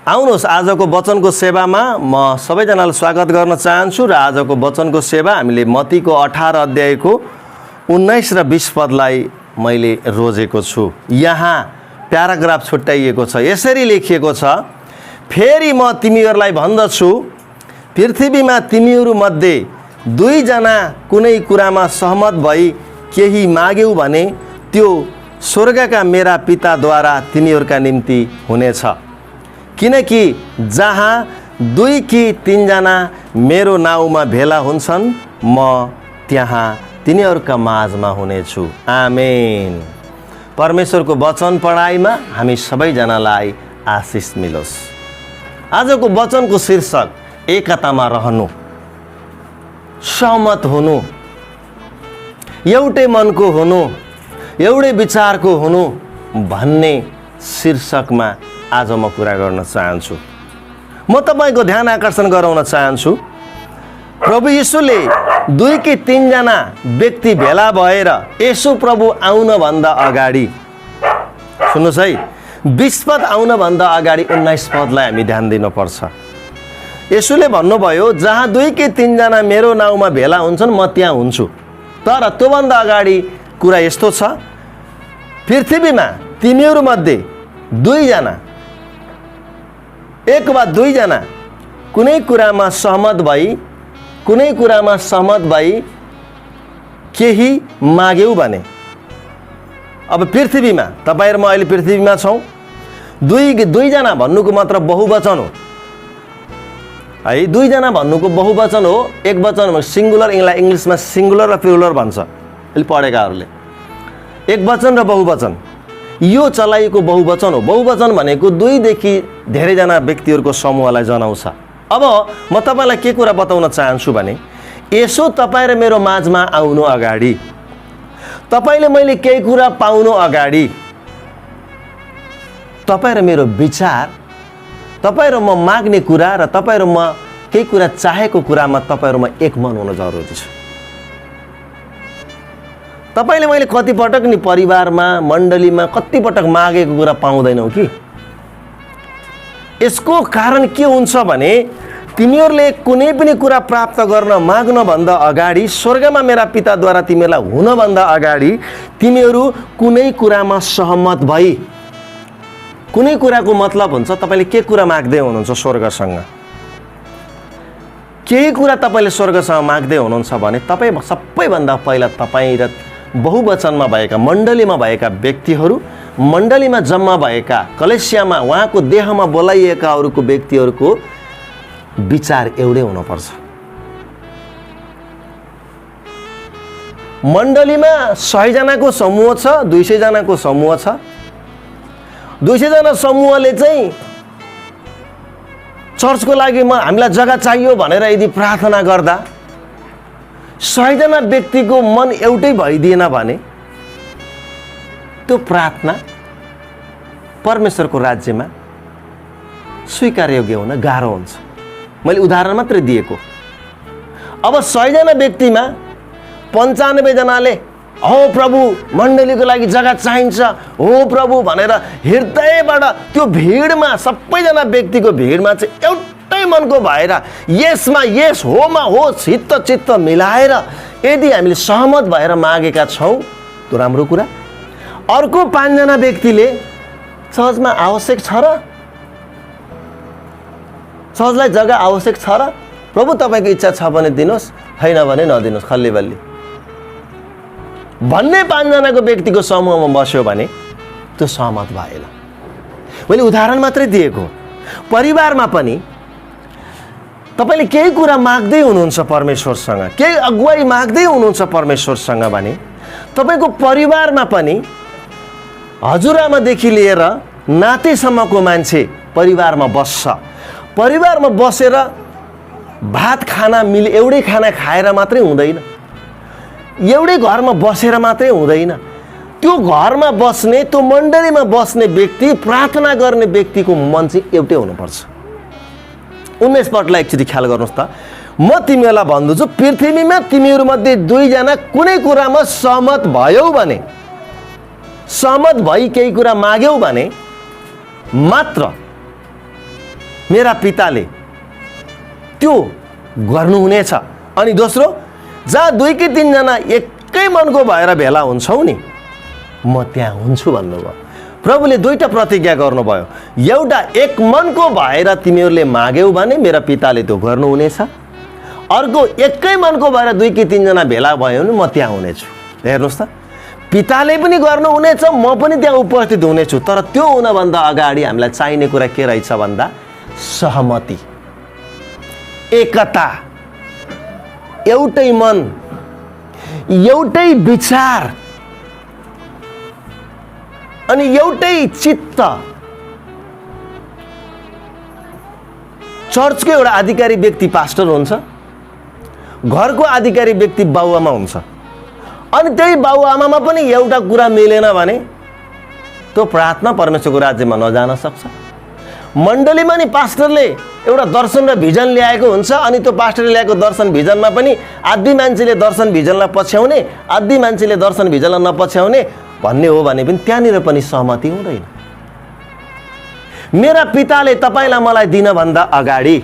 आउनुहोस् आजको वचनको सेवामा म सबैजनालाई स्वागत गर्न चाहन्छु र आजको वचनको सेवा हामीले मत्तीको 18 अध्यायको 19 र 20 पदलाई मैले रोजेको छु। यहाँ प्याराग्राफ छुट्याइएको छ, यसरी लेखिएको छ, फेरि म तिमीहरूलाई भन्दछु, पृथ्वीमा तिमीहरू मध्ये 2 जना कुनै कुरामा सहमत भई केही माग्यौ भने त्यो स्वर्गका मेरा पिताद्वारा तिमीहरूका निम्ति हुनेछ। किनकि जहाँ 2 कि 3 जना मेरो नाउँमा भेला हुन्छन् म त्यहाँ तिनीहरूका माझमा हुनेछु। आमेन। परमेश्वरको वचन पढाइमा हामी सबैजनालाई आशिष मिलोस्। आजको वचनको शीर्षक एकतामा रहनु, सहमत हुनु, एउटै मनको हुनु, एउटै विचारको हुनु भन्ने शीर्षकमा आज म कुरा गर्न चाहन्छु। म तपाईको ध्यान आकर्षण गराउन चाहन्छु, प्रभु यीशुले 2 कि 3 जना व्यक्ति भेला भएर यसो प्रभु आउनभन्दा अगाडि, सुन्नुहोस् है, 20 पद आउनभन्दा अगाडि 19 पदलाई हामी ध्यान दिनुपर्छ। यसोले भन्नुभयो, जहाँ 2 कि 3 जना मेरो नाउँमा भेला हुन्छन् म त्यहाँ हुन्छु। तर त्योभन्दा अगाडि कुरा यस्तो छ, पृथ्वीमा तिमीहरू मध्ये 2 जना, 1 वा 2 जना कुनै कुरामा सहमत भई केही माग्यौ भने, अब पृथ्वीमा, तपाईहरु म अहिले पृथ्वीमा छौं, 2 जना भन्नुको मात्र बहुवचन हो है। 2 जना भन्नुको बहुवचन हो, एक वचन सिंगुलर, इंग्लिशमा सिंगुलर र प्लुरल भन्छ अहिले पढेकाहरूले। एक वचन र बहुवचन यो चलाइएको बहुवचन हो। बहुवचन भनेको 2 देखि धेरै जना व्यक्तिहरूको समूहलाई जनाउँछ। अब म तपाईलाई के कुरा बताउन चाहन्छु भने, यसो तपाईं र मेरो माझमा आउनु अगाडि, तपाईले मैले केही कुरा पाउनु अगाडि, तपाईं र मेरो विचार, तपाईं र म माग्ने कुरा र तपाईं र म केही कुरा चाहेको कुरामा तपाईं र म एक मन हुन जरुरी छ। तपाईले मैले कति पटक नि परिवारमा, मण्डलीमा कति पटक मागेको कुरा पाउँदैनौ कि? यसको कारण के हुन्छ भने, तिमीहरूले कुनै पनि कुरा प्राप्त गर्न माग्न भन्दा अगाडि, स्वर्गमा मेरा पिताद्वारा तिमीलाई हुन भन्दा अगाडि तिमीहरू कुनै कुरामा सहमत भई, कुनै कुराको मतलब हुन्छ तपाईले के कुरा माग्दै हुनुहुन्छ स्वर्गसँग, केही कुरा तपाईले स्वर्गसँग माग्दै हुनुहुन्छ भने तपाईं सबैभन्दा पहिला तपाईं र बहुवचनमा भएका, मण्डलीमा भएका व्यक्तिहरू, मण्डलीमा जम्मा भएका, कलेसियामा उहाँको देहमा बोलाइएकाहरूको व्यक्तिहरूको विचार एउटै हुनुपर्छ। मण्डलीमा 100 जनाको समूह छ, 200 जनाको समूह छ। 200 जना समूहले चाहिँ चर्चको लागि हामीलाई जग्गा चाहियो भनेर यदि प्रार्थना गर्दा 100 जना व्यक्तिको मन एउटै भइदिएन भने त्यो प्रार्थना परमेश्वरको राज्यमा स्वीकार्योग्य हुन गाह्रो हुन्छ। मैले उदाहरण मात्रै दिएको। अब 100 जना व्यक्तिमा 95 जनाले हो प्रभु मण्डलीको लागि जग्गा चाहिन्छ, हो प्रभु भनेर हृदयबाट त्यो भिडमा, सबैजना व्यक्तिको भिडमा चाहिँ एउटै मनको भएर यसमा यस, होमा हो, चित्त मिलाएर यदि हामीले सहमत भएर मागेका छौं त्यो राम्रो कुरा। अर्को 5 जना व्यक्तिले चर्चमा आवश्यक छ र, चर्चलाई जग्गा आवश्यक छ र, प्रभु तपाईको इच्छा छ भने दिनुहोस्, हैन भने नदिनुहोस्, खल्लीबल्ली भन्ने 5 जनाको व्यक्तिको समूहमा बस्यो भने त्यो सहमत भएन। मैले उदाहरण मात्रै दिएको। परिवारमा पनि तपाईले केही कुरा माग्दै हुनुहुन्छ परमेश्वरसँग, केही अगुवाई माग्दै हुनुहुन्छ परमेश्वरसँग भने तपाईको परिवारमा पनि हजुरआमादेखि लिएर नातेसम्मको मान्छे परिवारमा बस्छ। परिवारमा बसेर भात खाना एउटै खाना खाएर मात्रै हुँदैन, एउटै घरमा बसेर मात्रै हुँदैन। त्यो घरमा बस्ने, त्यो मण्डलीमा बस्ने व्यक्ति, प्रार्थना गर्ने व्यक्तिको मन चाहिँ एउटै हुनुपर्छ। 19 पदलाई एकचोटि ख्याल गर्नुहोस् त। म तिमीहरूलाई भन्दछु, पृथ्वीमा तिमीहरू मध्ये 2 जना कुनै कुरामा सहमत भयौ भने, सहमत भई केही कुरा माग्यौ भने मात्र मेरा पिताले त्यो गर्नुहुनेछ। अनि दोस्रो, जहाँ 2 कि 3 जना एकै मनको भएर भेला हुन्छौ नि, म त्यहाँ हुन्छु भन्नुभयो। प्रभुले 2टा प्रतिज्ञा गर्नुभयो। एउटा, एक मनको भएर तिमीहरूले माग्यौ भने मेरा पिताले त्यो गर्नुहुनेछ। अर्को, एकै मनको भएर 2 कि 3 जना भेला भयो भने म त्यहाँ हुनेछु। हेर्नुहोस् त, पिताले पनि गर्नुहुनेछ, म पनि त्यहाँ उपस्थित हुनेछु। तर त्यो हुनभन्दा अगाडि हामीलाई चाहिने कुरा के रहेछ भन्दा सहमति, एकता, एउटै मन, एउटै विचार अनि एउटै चित्त। चर्चको एउटा आधिकारिक व्यक्ति पास्टर हुन्छ, घरको आधिकारिक व्यक्ति बाबुआमा हुन्छ। अनि त्यही बाबुआमामा पनि एउटा कुरा मिलेन भने त्यो प्रार्थना परमेश्वरको राज्यमा नजान सक्छ। मण्डलीमा नि पास्टरले एउटा दर्शन र भिजन ल्याएको हुन्छ, अनि त्यो पास्टरले ल्याएको दर्शन भिजनमा पनि आधी मान्छेले दर्शन भिजनलाई पछ्याउने, आधी मान्छेले दर्शन भिजनलाई नपछ्याउने भन्ने हो भने पनि त्यहाँनिर पनि सहमति हुँदैन। मेरा पिताले तपाईँलाई मलाई दिनभन्दा अगाडि,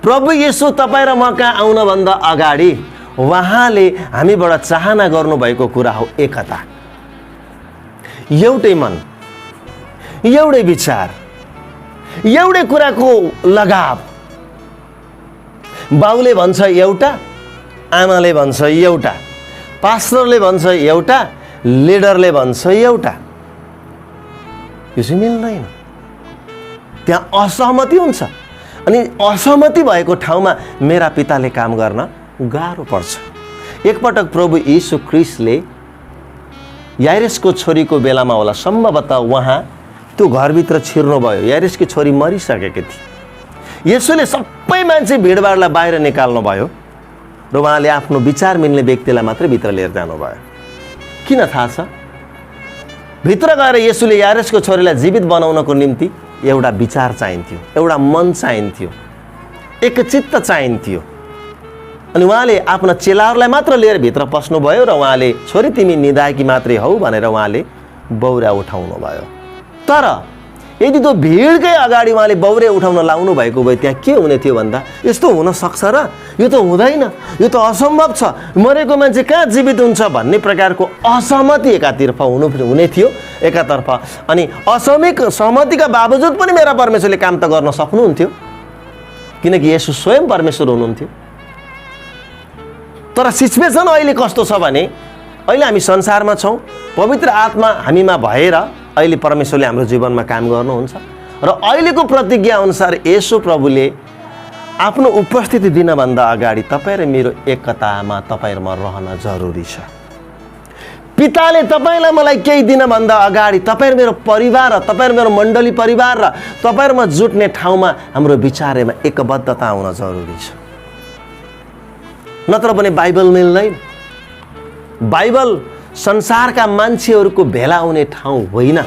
प्रभु येशू तपाईँ र म कहाँ आउनभन्दा अगाडि उहाँले हामीबाट चाहना गर्नुभएको कुरा हो एकता, एउटै मन, एउटै विचार, एउटै कुराको लगाव। बाउले भन्छ एउटा, आमाले भन्छ एउटा, पास्टरले भन्छ एउटा, लिडरले भन्छ एउटा। यो चाहिँ मिल्दैन, त्यहाँ असहमति हुन्छ। अनि असहमति भएको ठाउँमा मेरा पिताले काम गर्न गाह्रो पर्छ। एकपटक प्रभु यीशु ख्रीष्टले याइरसको छोरीको बेलामा होला सम्भवतः उहाँ त्यो घरभित्र छिर्नुभयो। याइरसकी छोरी मरिसकेकी थिए। येशूले सबै मान्छे भिडभाडलाई बाहिर निकाल्नु भयो र उहाँले आफ्नो विचार मिल्ने व्यक्तिलाई मात्रै भित्र लिएर जानुभयो। किन थाहा छ? भित्र गएर येशूले याइरसको छोरीलाई जीवित बनाउनको निम्ति एउटा विचार चाहिन्थ्यो, एउटा मन चाहिन्थ्यो, एक चित्त चाहिन्थ्यो। अनि उहाँले आफ्ना चेलाहरूलाई मात्र लिएर भित्र पस्नुभयो र उहाँले छोरी तिमी निदायकी मात्रै हौ भनेर उहाँले बौरा उठाउनु भयो। तर यदि त्यो भिडकै अगाडि उहाँले बौरे उठाउन लाउनु भएको भए त्यहाँ के हुने थियो भन्दा यस्तो हुन सक्छ र? यो त हुँदैन, यो त असम्भव छ, मरेको मान्छे कहाँ जीवित हुन्छ भन्ने प्रकारको असहमति एकातर्फ हुने थियो एकातर्फ। अनि सहमतिका बावजुद पनि मेरा परमेश्वरले काम त गर्न सक्नुहुन्थ्यो, किनकि येशू स्वयं परमेश्वर हुनुहुन्थ्यो। तर सिचुएसन अहिले कस्तो छ भने अहिले हामी संसारमा छौँ, पवित्र आत्मा हामीमा भएर अहिले परमेश्वरले हाम्रो जीवनमा काम गर्नुहुन्छ र अहिलेको प्रतिज्ञा अनुसार येशू प्रभुले आफ्नो उपस्थिति दिनभन्दा अगाडि तपाईँ र मेरो एकतामा तपाईँ र म रहन जरुरी छ। पिताले तपाईँलाई मलाई केही दिनभन्दा अगाडि तपाईँ र मेरो परिवार र तपाईँ र मेरो मण्डली परिवार र तपाईँ र म जुट्ने ठाउँमा हाम्रो विचारमा एकबद्धता हुन जरुरी छ। नत्र भने बाइबल मिल्दैन। बाइबल संसारका मान्छेहरूको भेला हुने ठाउँ होइन।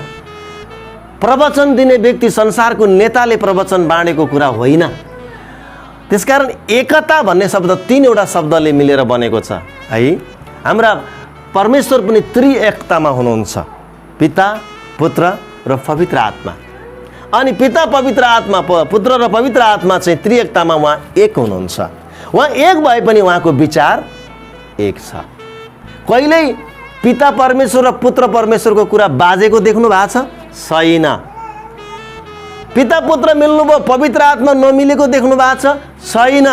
प्रवचन दिने व्यक्ति संसारको नेताले प्रवचन बाँडेको कुरा होइन। त्यसकारण एकता भन्ने शब्द 3वटा शब्दले मिलेर बनेको छ है। हाम्रा परमेश्वर पनि त्रिएकतामा हुनुहुन्छ, पिता, पुत्र र पवित्र आत्मा। अनि पिता, पवित्र आत्मा, पुत्र र पवित्र आत्मा चाहिँ त्रिएकतामा उहाँ एक हुनुहुन्छ। उहाँ एक भए पनि उहाँको विचार एक छ। कहिल्यै पिता परमेश्वर र पुत्र परमेश्वरको कुरा बाजेको देख्नु भएको छ? छैन। पिता पुत्र मिल्नुभयो, पवित्र आत्मा नमिलेको देख्नु भएको छ? छैन।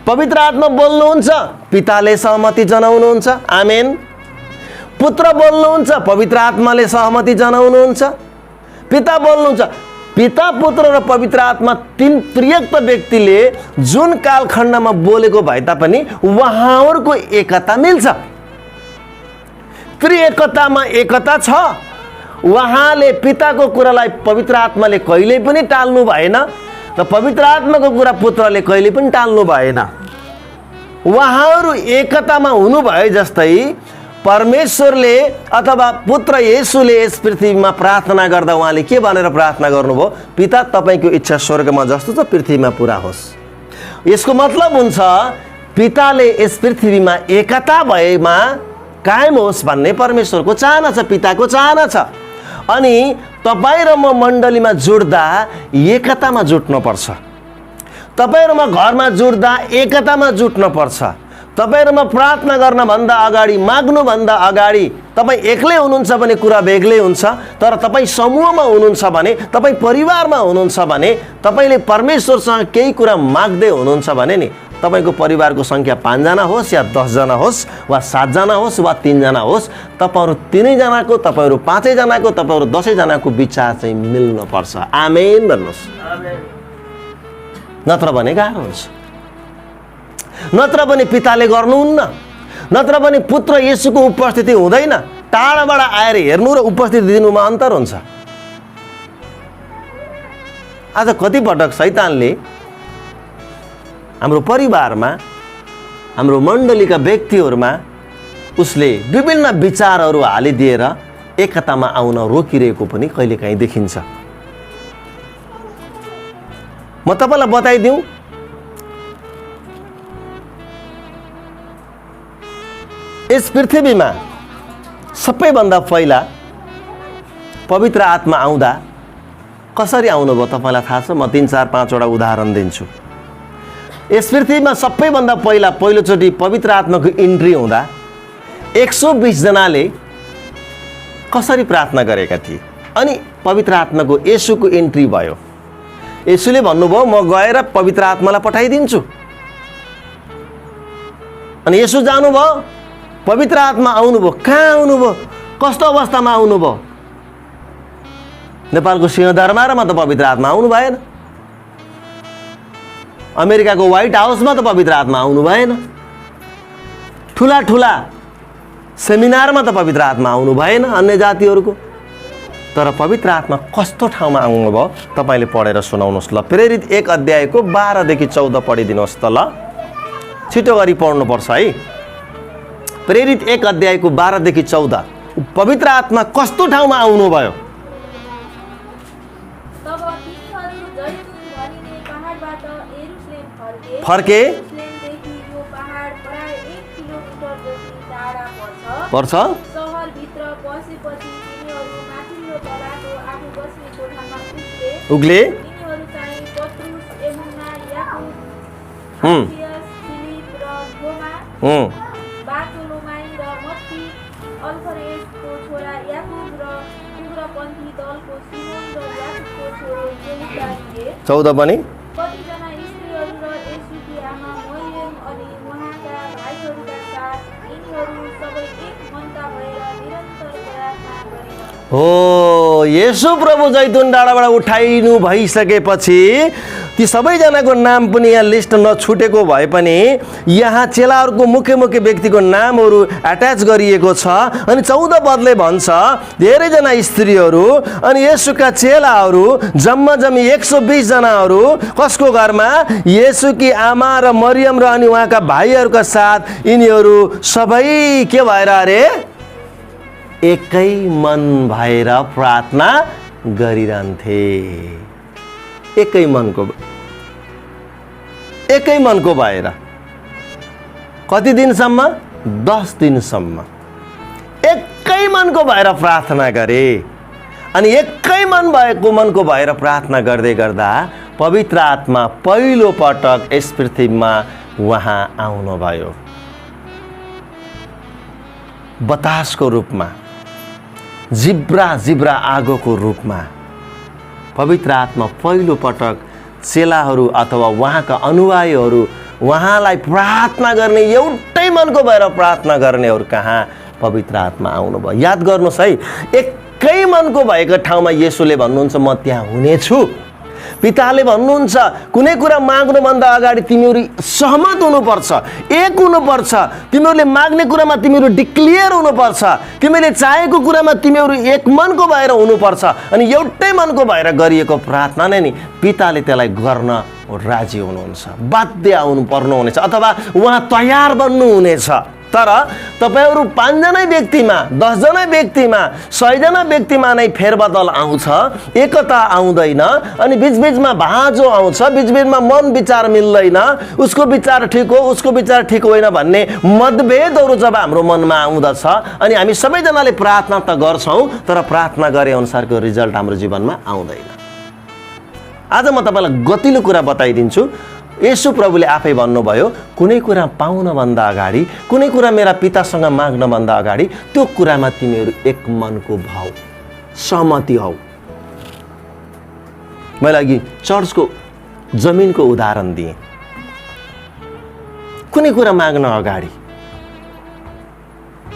पवित्र आत्मा बोल्नुहुन्छ, पिताले सहमति जनाउनुहुन्छ, आमेन। पुत्र बोल्नुहुन्छ, पवित्र आत्माले सहमति जनाउनुहुन्छ। पिता बोल्नुहुन्छ। पिता, पुत्र र पवित्र आत्मा 3 त्रिएक व्यक्तिले जुन कालखण्डमा बोलेको भए तापनि उहाँहरूको एकता मिल्छ। त्रिएकतामा एकता छ। उहाँले पिताको कुरालाई पवित्र आत्माले कहिल्यै पनि टाल्नु भएन र पवित्र आत्माको कुरा पुत्रले कहिल्यै पनि टाल्नु भएन। उहाँहरू एकतामा हुनुभए जस्तै परमेश्वरले अथवा पुत्र येशूले यस पृथ्वीमा प्रार्थना गर्दा उहाँले के भनेर प्रार्थना गर्नुभयो? पिता, तपाईँको इच्छा स्वर्गमा जस्तो छ पृथ्वीमा पुरा होस्। यसको मतलब हुन्छ पिताले यस पृथ्वीमा एकता भएमा कायम होस् भन्ने परमेश्वरको चाहना छ, पिताको चाहना छ। अनि तपाईँ र म मण्डलीमा जुट्दा एकतामा जुट्नुपर्छ। तपाईँ र म घरमा जुट्दा एकतामा जुट्नुपर्छ। तपाईँ र म प्रार्थना गर्नभन्दा अगाडि, माग्नुभन्दा अगाडि तपाईँ एक्लै हुनुहुन्छ भने कुरा बेग्लै हुन्छ, तर तपाईँ समूहमा हुनुहुन्छ भने, तपाईँ परिवारमा हुनुहुन्छ भने, तपाईँले परमेश्वरसँग केही कुरा माग्दै हुनुहुन्छ भने नि तपाईँको परिवारको सङ्ख्या 5 जना होस् या 10 जना होस् वा 7 जना होस् वा 3 जना होस्, तपाईँहरू 3 जनाको, तपाईँहरू 5 जनाको, तपाईँहरू 10 जनाको विचार चाहिँ मिल्नुपर्छ। आमेन भन्नुहोस्। नत्र भने गाह्रो हुन्छ। नत्र भने पिताले गर्नुहुन्न, नत्र भने पुत्र येशूको उपस्थिति हुँदैन। टाढाबाट आएर हेर्नु र उपस्थिति दिनुमा अन्तर हुन्छ। आज कतिपटक शैतानले हाम्रो परिवारमा, हाम्रो मण्डलीका व्यक्तिहरूमा उसले विभिन्न विचारहरू हालिदिएर एकतामा आउन रोकिरहेको पनि कहिलेकाहीँ देखिन्छ। म तपाईलाई बताइदिउँ, यस पृथ्वीमा सबैभन्दा पहिला पवित्र आत्मा आउँदा कसरी आउनुभयो तपाईँलाई थाहा छ? म 3, 4, 5 वटा उदाहरण दिन्छु। यस पृथ्वीमा सबैभन्दा पहिलोचोटि पवित्र आत्माको इन्ट्री हुँदा 120 जनाले कसरी प्रार्थना गरेका थिए? अनि पवित्र आत्माको येशूको इन्ट्री भयो। येशूले भन्नुभयो म गएर पवित्र आत्मालाई पठाइदिन्छु। अनि येशू जानुभयो, पवित्र आत्मा आउनुभयो। कहाँ आउनुभयो? कस्तो अवस्थामा आउनुभयो? नेपालको सिंहदरबारमा त पवित्र आत्मा आउनु भएन। अमेरिकाको व्हाइट हाउसमा त पवित्र आत्मा आउनु भएन। ठुला ठुला सेमिनारमा त पवित्र आत्मा आउनु भएन अन्य जातिहरूको। तर पवित्र आत्मा कस्तो ठाउँमा आउनुभयो तपाईँले पढेर सुनाउनुहोस् ल। प्रेरित 1 अध्यायको 12 देखि 14 पढिदिनुहोस् त ल। छिटो गरी पढ्नुपर्छ है। प्रेरित 1 अध्यायको 12 देखि 14 पवित्र आत्मा कस्तो ठाउँमा आउनुभयो? फर्के पर्छ। उग्ले चौध पनि हो। येशू प्रभु जैतुन डाँडाबाट उठाइनु भइसकेपछि ती सबैजनाको नाम पनि यहाँ लिस्ट नछुटेको भए पनि यहाँ चेलाहरूको मुख्य मुख्य व्यक्तिको नामहरू एट्याच गरिएको छ। अनि 14 पदले भन्छ धेरैजना स्त्रीहरू अनि येशूका चेलाहरू जम्मा जम्मी 120 जनाहरू कसको घरमा? येशूकी आमा र मरियम र अनि उहाँका भाइहरूका साथ यिनीहरू सबै के भएर अरे एकै मन भएर प्रार्थना गरिरहन्थे। एकै मनको भएर कति दिनसम्म? 10 दिनसम्म एकै मनको भएर प्रार्थना गरे। अनि एकै मन भएको मनको भएर प्रार्थना गर्दै गर्दा पवित्र आत्मा पहिलो पटक यस पृथ्वीमा उहाँ आउनुभयो। बतासको रूपमा, जिब्रा आगोको रूपमा पवित्र आत्मा पहिलो पटक चेलाहरू अथवा उहाँका अनुयायीहरू उहाँलाई प्रार्थना गर्ने, एउटै मनको भएर प्रार्थना गर्नेहरू कहाँ पवित्र आत्मा आउनुभयो। याद गर्नुहोस् है, एकै मनको भएको ठाउँमा येशूले भन्नुहुन्छ म त्यहाँ हुनेछु। पिताले भन्नुहुन्छ कुनै कुरा माग्नुभन्दा अगाडि तिमीहरू सहमत हुनुपर्छ, एक हुनुपर्छ। तिमीहरूले माग्ने कुरामा तिमीहरू डिक्लियर हुनुपर्छ। तिमीले चाहेको कुरामा तिमीहरू एक मनको भएर हुनुपर्छ। अनि एउटै मनको भएर गरिएको प्रार्थना नै नि पिताले त्यसलाई गर्न राजी हुनुहुन्छ, बाध्य आउनु पर्नुहुनेछ अथवा उहाँ तयार बन्नुहुनेछ। तर तपाईहरु 5 जना व्यक्तिमा, 10 जना व्यक्तिमा, 100 जना व्यक्तिमा नै फेरबदल आउँछ, एकता आउँदैन अनि बीचबीचमा भाँजो आउँछ, बीचबीचमा मन विचार मिल्दैन, उसको विचार ठीक हो, उसको विचार ठीक होइन भन्ने मतभेदहरू जब हाम्रो मनमा आउँदछ अनि हामी सबैजनाले प्रार्थना त गर्छौं तर प्रार्थना गरे अनुसारको रिजल्ट हाम्रो जीवनमा आउँदैन। आज म तपाईलाई गतिलो कुरा बताइदिन्छु। येशू प्रभुले आफै भन्नुभयो, कुनै कुरा पाउनभन्दा अगाडि, कुनै कुरा मेरा पितासँग माग्नभन्दा अगाडि त्यो कुरामा तिमीहरू एक मनको भाव, सहमति हौ। मैले अघि चर्चको जमिनको उदाहरण दिएँ। कुनै कुरा माग्न अगाडि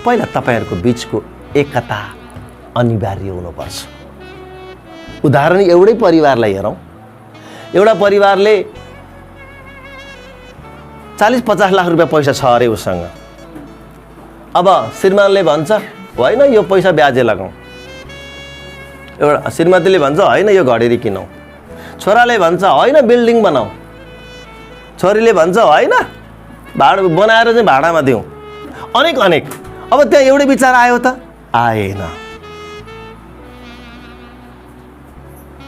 पहिला तपाईहरुको बीचको एकता अनिवार्य हुनुपर्छ। उदाहरण एउटै परिवारलाई हेरौँ। एउटा परिवारले 40-50 लाख रुपैयाँ पैसा छ अरे उसँग। अब श्रीमानले भन्छ होइन यो पैसा ब्याजे लगाऊ, एउटा श्रीमतीले भन्छ होइन यो घडेरी किनौ, छोराले भन्छ होइन बिल्डिङ बनाऊ, छोरीले भन्छ होइन भाडा बनाएर चाहिँ भाडामा दिउँ, अनेक अनेक। अब त्यहाँ एउटै विचार आयो त? आएन।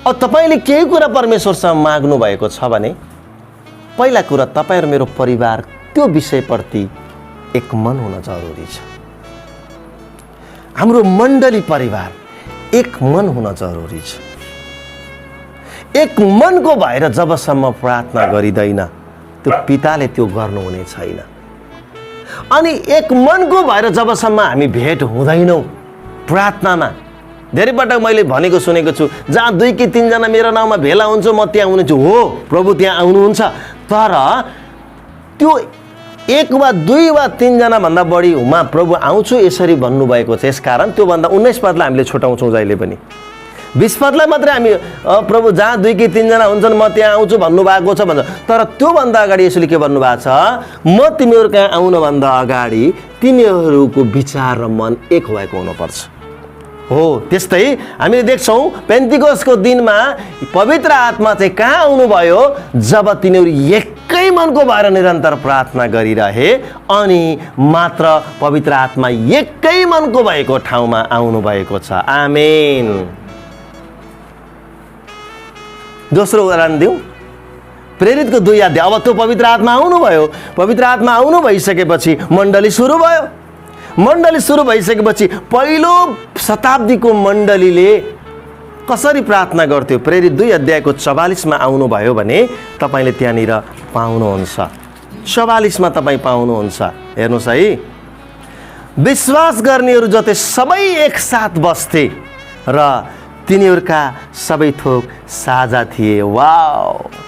अब तपाईले केही कुरा परमेश्वरसँग माग्नु भएको छ भने पहिला कुरा तपाईहरु मेरो परिवार त्यो विषयप्रति एक मन हुन जरुरी छ। हाम्रो मण्डली परिवार एक मन हुन जरुरी छ। एक मनको भएर जबसम्म प्रार्थना गरिदैन त्यो पिताले त्यो गर्नुहुने छैन। अनि एक मनको भएर जबसम्म हामी भेट हुँदैनौं प्रार्थनामा, धेरै पटक मैले भनेको सुनेको छु, जहाँ 2 कि 3 जना मेरो नाउँमा भेला हुन्छ म त्यहाँ हुन्छु। हो, प्रभु त्यहाँ आउनुहुन्छ, तर त्यो 1 वा 2 वा 3 जना भन्दा बढी हुमा प्रभु आउँछु यसरी भन्नुभएको छ। यसकारण त्यो भन्दा 19 पदलाई हामीले छुटाउँछौँ जहिले पनि। 20 पदलाई मात्रै हामी प्रभु जहाँ 2 कि 3 जना हुन्छन् म त्यहाँ आउँछु भन्नुभएको छ भन्छ। तर त्यो भन्दा अगाडि यसले के भन्नुभएको छ? म तिमीहरू कहाँ आउनु भन्दा अगाडि तिमीहरूको विचार र मन एक भएको हुनुपर्छ। हो, त्यस्तै हामीले देख्छौं पेन्टिकोस्टको दिनमा पवित्र आत्मा चाहिँ कहाँ आउनुभयो? जब तिनीहरू एकै मनको भएर निरन्तर प्रार्थना गरिरहे अनि मात्र पवित्र आत्मा एकै मनको भएको ठाउँमा आउनु भएको छ। आमेन। दोस्रो उदाहरण दिउँ, प्रेरितको 2 अध्याय। अब त्यो पवित्र आत्मा आउनुभयो, पवित्र आत्मा आउनु भइसकेपछि मण्डली सुरु भयो। मण्डली सुरु भइसकेपछि पहिलो शताब्दीको मण्डलीले कसरी प्रार्थना गर्थ्यो? प्रेरित 2 अध्यायको 44 मा आउनुभयो भने तपाईले त्यहाँनिर पाउनुहुन्छ। 44 मा तपाई पाउनुहुन्छ। हेर्नुस् है, विश्वास गर्नेहरू जति सबै एकसाथ बस्थे र तिनीहरूका सबै थोक साझा थिए। वाउ!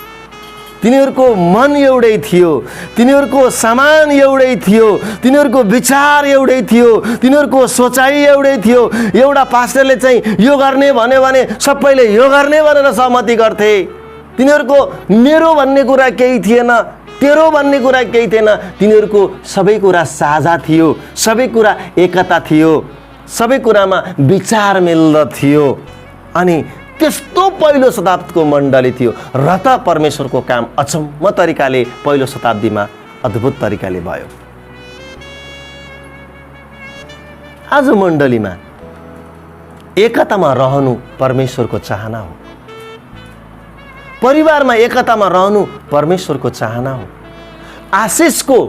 तिनीहरूको मन एउटै थियो, तिनीहरूको सामान एउटै थियो, तिनीहरूको विचार एउटै थियो, तिनीहरूको सोचाइ एउटै थियो। एउटा पास्टरले चाहिँ यो गर्ने भन्यो भने सबैले यो गर्ने भनेर सहमति गर्थे। तिनीहरूको मेरो भन्ने कुरा केही थिएन, तेरो भन्ने कुरा केही थिएन। तिनीहरूको सबै कुरा साझा थियो, सबै कुरा एकता थियो, सबै कुरामा विचार मिल्दथ्यो। अनि त्यस्तो पहिलो शताब्दीको मण्डली थियो र त परमेश्वरको काम अचम्म तरिकाले पहिलो शताब्दीमा अद्भुत तरिकाले भयो। आज मण्डलीमा एकतामा रहनु परमेश्वरको चाहना हो। परिवारमा एकतामा रहनु परमेश्वरको चाहना हो। आशिषको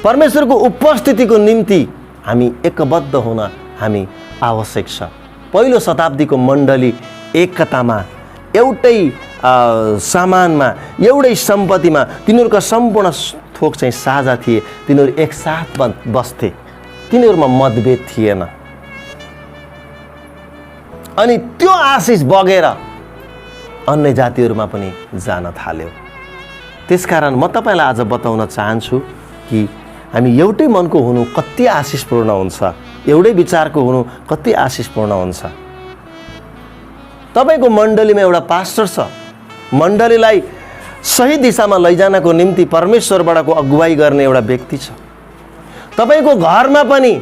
परमेश्वरको उपस्थितिको निम्ति हामी एकबद्ध हुन हामी आवश्यक छ। पहिलो शताब्दीको मण्डली एकतामा, एउटै सामानमा, एउटै सम्पत्तिमा, तिनीहरूका सम्पूर्ण थोक चाहिँ साझा थिए। तिनीहरू एकसाथ बस्थे, तिनीहरूमा मतभेद थिएन। अनि त्यो आशिष बगेर अन्य जातिहरूमा पनि जान थाल्यो। त्यसकारण म तपाईलाई आज बताउन चाहन्छु कि हामी एउटै मनको हुनु कति आशिषपूर्ण हुन्छ, एउटै विचारको हुनु कति आशिषपूर्ण हुन्छ। तपाईको मण्डलीमा एउटा पास्टर छ, मण्डलीलाई सही दिशामा लैजानको निम्ति परमेश्वरबाटको अगुवाई गर्ने एउटा व्यक्ति छ। तपाईको घरमा पनि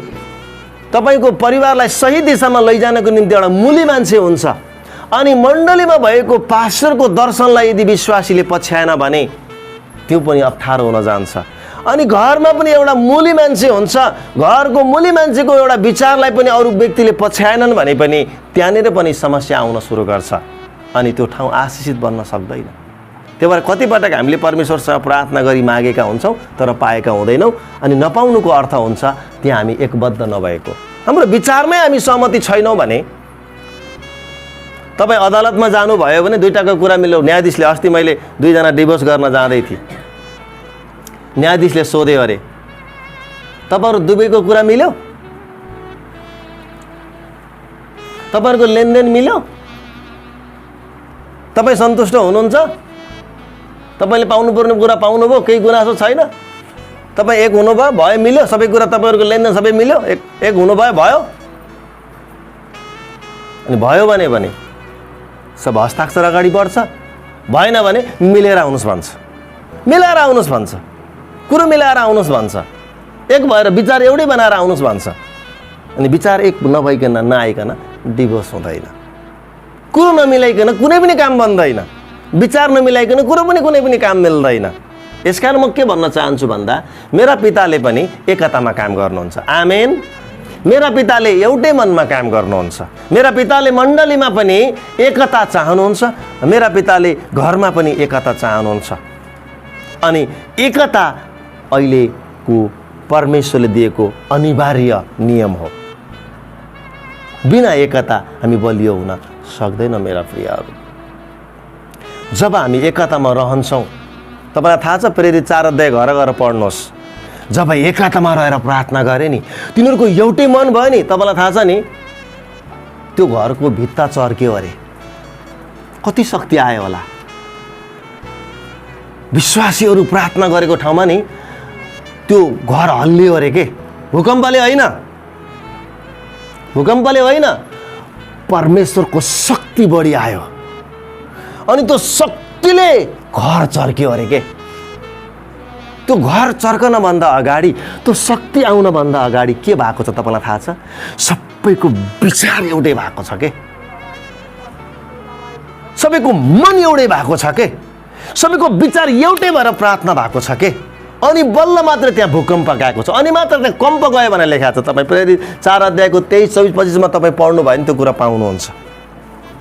तपाईको परिवारलाई सही दिशामा लैजानको निम्ति एउटा मूली मान्छे हुन्छ। अनि मण्डलीमा भएको पास्टरको दर्शनलाई यदि विश्वासीले पछ्याएन भने त्यो पनि अप्ठ्यारो हुन जान्छ। अनि घरमा पनि एउटा मूली मान्छे हुन्छ, घरको मूली मान्छेको एउटा विचारलाई पनि अरू व्यक्तिले पछ्याएनन् भने पनि त्यहाँनिर पनि समस्या आउन सुरु गर्छ अनि त्यो ठाउँ आशिषित बन्न सक्दैन। त्यही भएर कतिपटक हामीले परमेश्वरसँग प्रार्थना गरी मागेका हुन्छौँ तर पाएका हुँदैनौँ अनि नपाउनुको अर्थ हुन्छ त्यहाँ हामी एकबद्ध नभएको, हाम्रो विचारमै हामी सहमति छैनौँ भने। तपाईँ अदालतमा जानुभयो भने दुईटाको कुरा मिल्यो। न्यायाधीशले अस्ति मैले दुईजना डिभोर्स गर्न जाँदै थिएँ, न्यायाधीशले सोध्यो अरे तपाईँहरू दुवैको कुरा मिल्यो, तपाईँहरूको लेनदेन मिल्यो, तपाईँ सन्तुष्ट हुनुहुन्छ, तपाईँले पाउनुपर्ने कुरा पाउनुभयो, केही गुनासो छैन, तपाईँ एक हुनुभयो, भयो मिल्यो, सबै कुरा तपाईँहरूको लेनदेन सबै मिल्यो, एक हुनुभयो भयो। अनि भयो भने सब हस्ताक्षर अगाडि बढ्छ, भएन भने मिलेर आउनुहोस् भन्छ, मिलाएर आउनुहोस् भन्छ, कुरो मिलाएर आउनुहोस् भन्छ, एक भएर विचार एउटै बनाएर आउनुहोस् भन्छ। अनि विचार एक नभइकन नआइकन डिभोर्स हुँदैन, कुरो नमिलाइकन कुनै पनि काम बन्दैन, विचार नमिलाइकन कुरो पनि कुनै पनि काम मिल्दैन। यसकारण म के भन्न चाहन्छु भन्दा मेरा पिताले पनि एकतामा काम गर्नुहुन्छ। आमेन। मेरा पिताले एउटै मनमा काम गर्नुहुन्छ, मेरा पिताले मण्डलीमा पनि एकता चाहनुहुन्छ, मेरा पिताले घरमा पनि एकता चाहनुहुन्छ। अनि एकता अहिलेको परमेश्वरले दिएको अनिवार्य नियम हो। बिना एकता हामी बलियो हुन सक्दैन। मेरा प्रियहरू, जब हामी एकतामा रहन्छौँ, तपाईँलाई थाहा छ प्रेरित 4 अध्याय घर घर पढ्नुहोस्, जब एकतामा रहेर प्रार्थना गरे नि, तिनीहरूको एउटै मन भयो नि, तपाईँलाई थाहा छ नि त्यो घरको भित्ता चर्क्यो अरे, कति शक्ति आयो होला। विश्वासीहरू प्रार्थना गरेको ठाउँमा नि त्यो घर हल्लियो अरे के, भूकम्पले होइन, भूकम्पले होइन, परमेश्वरको शक्ति बढी आयो अनि त्यो शक्तिले घर चर्क्यो अरे के। त्यो घर चर्कनभन्दा अगाडि, त्यो शक्ति आउनभन्दा अगाडि के भएको छ तपाईँलाई थाहा छ? सबैको विचार एउटै भएको छ के, सबैको मन एउटै भएको छ के, सबैको विचार एउटै भएर प्रार्थना भएको छ के। अनि बल्ल मात्र त्यहाँ भूकम्प गएको छ, अनि मात्र त्यहाँ कम्प गयो भनेर लेखाएको छ। तपाईँ प्रेरित 4 अध्यायको 23, 24, 25मा तपाईँ पढ्नु भयो भने त्यो कुरा पाउनुहुन्छ।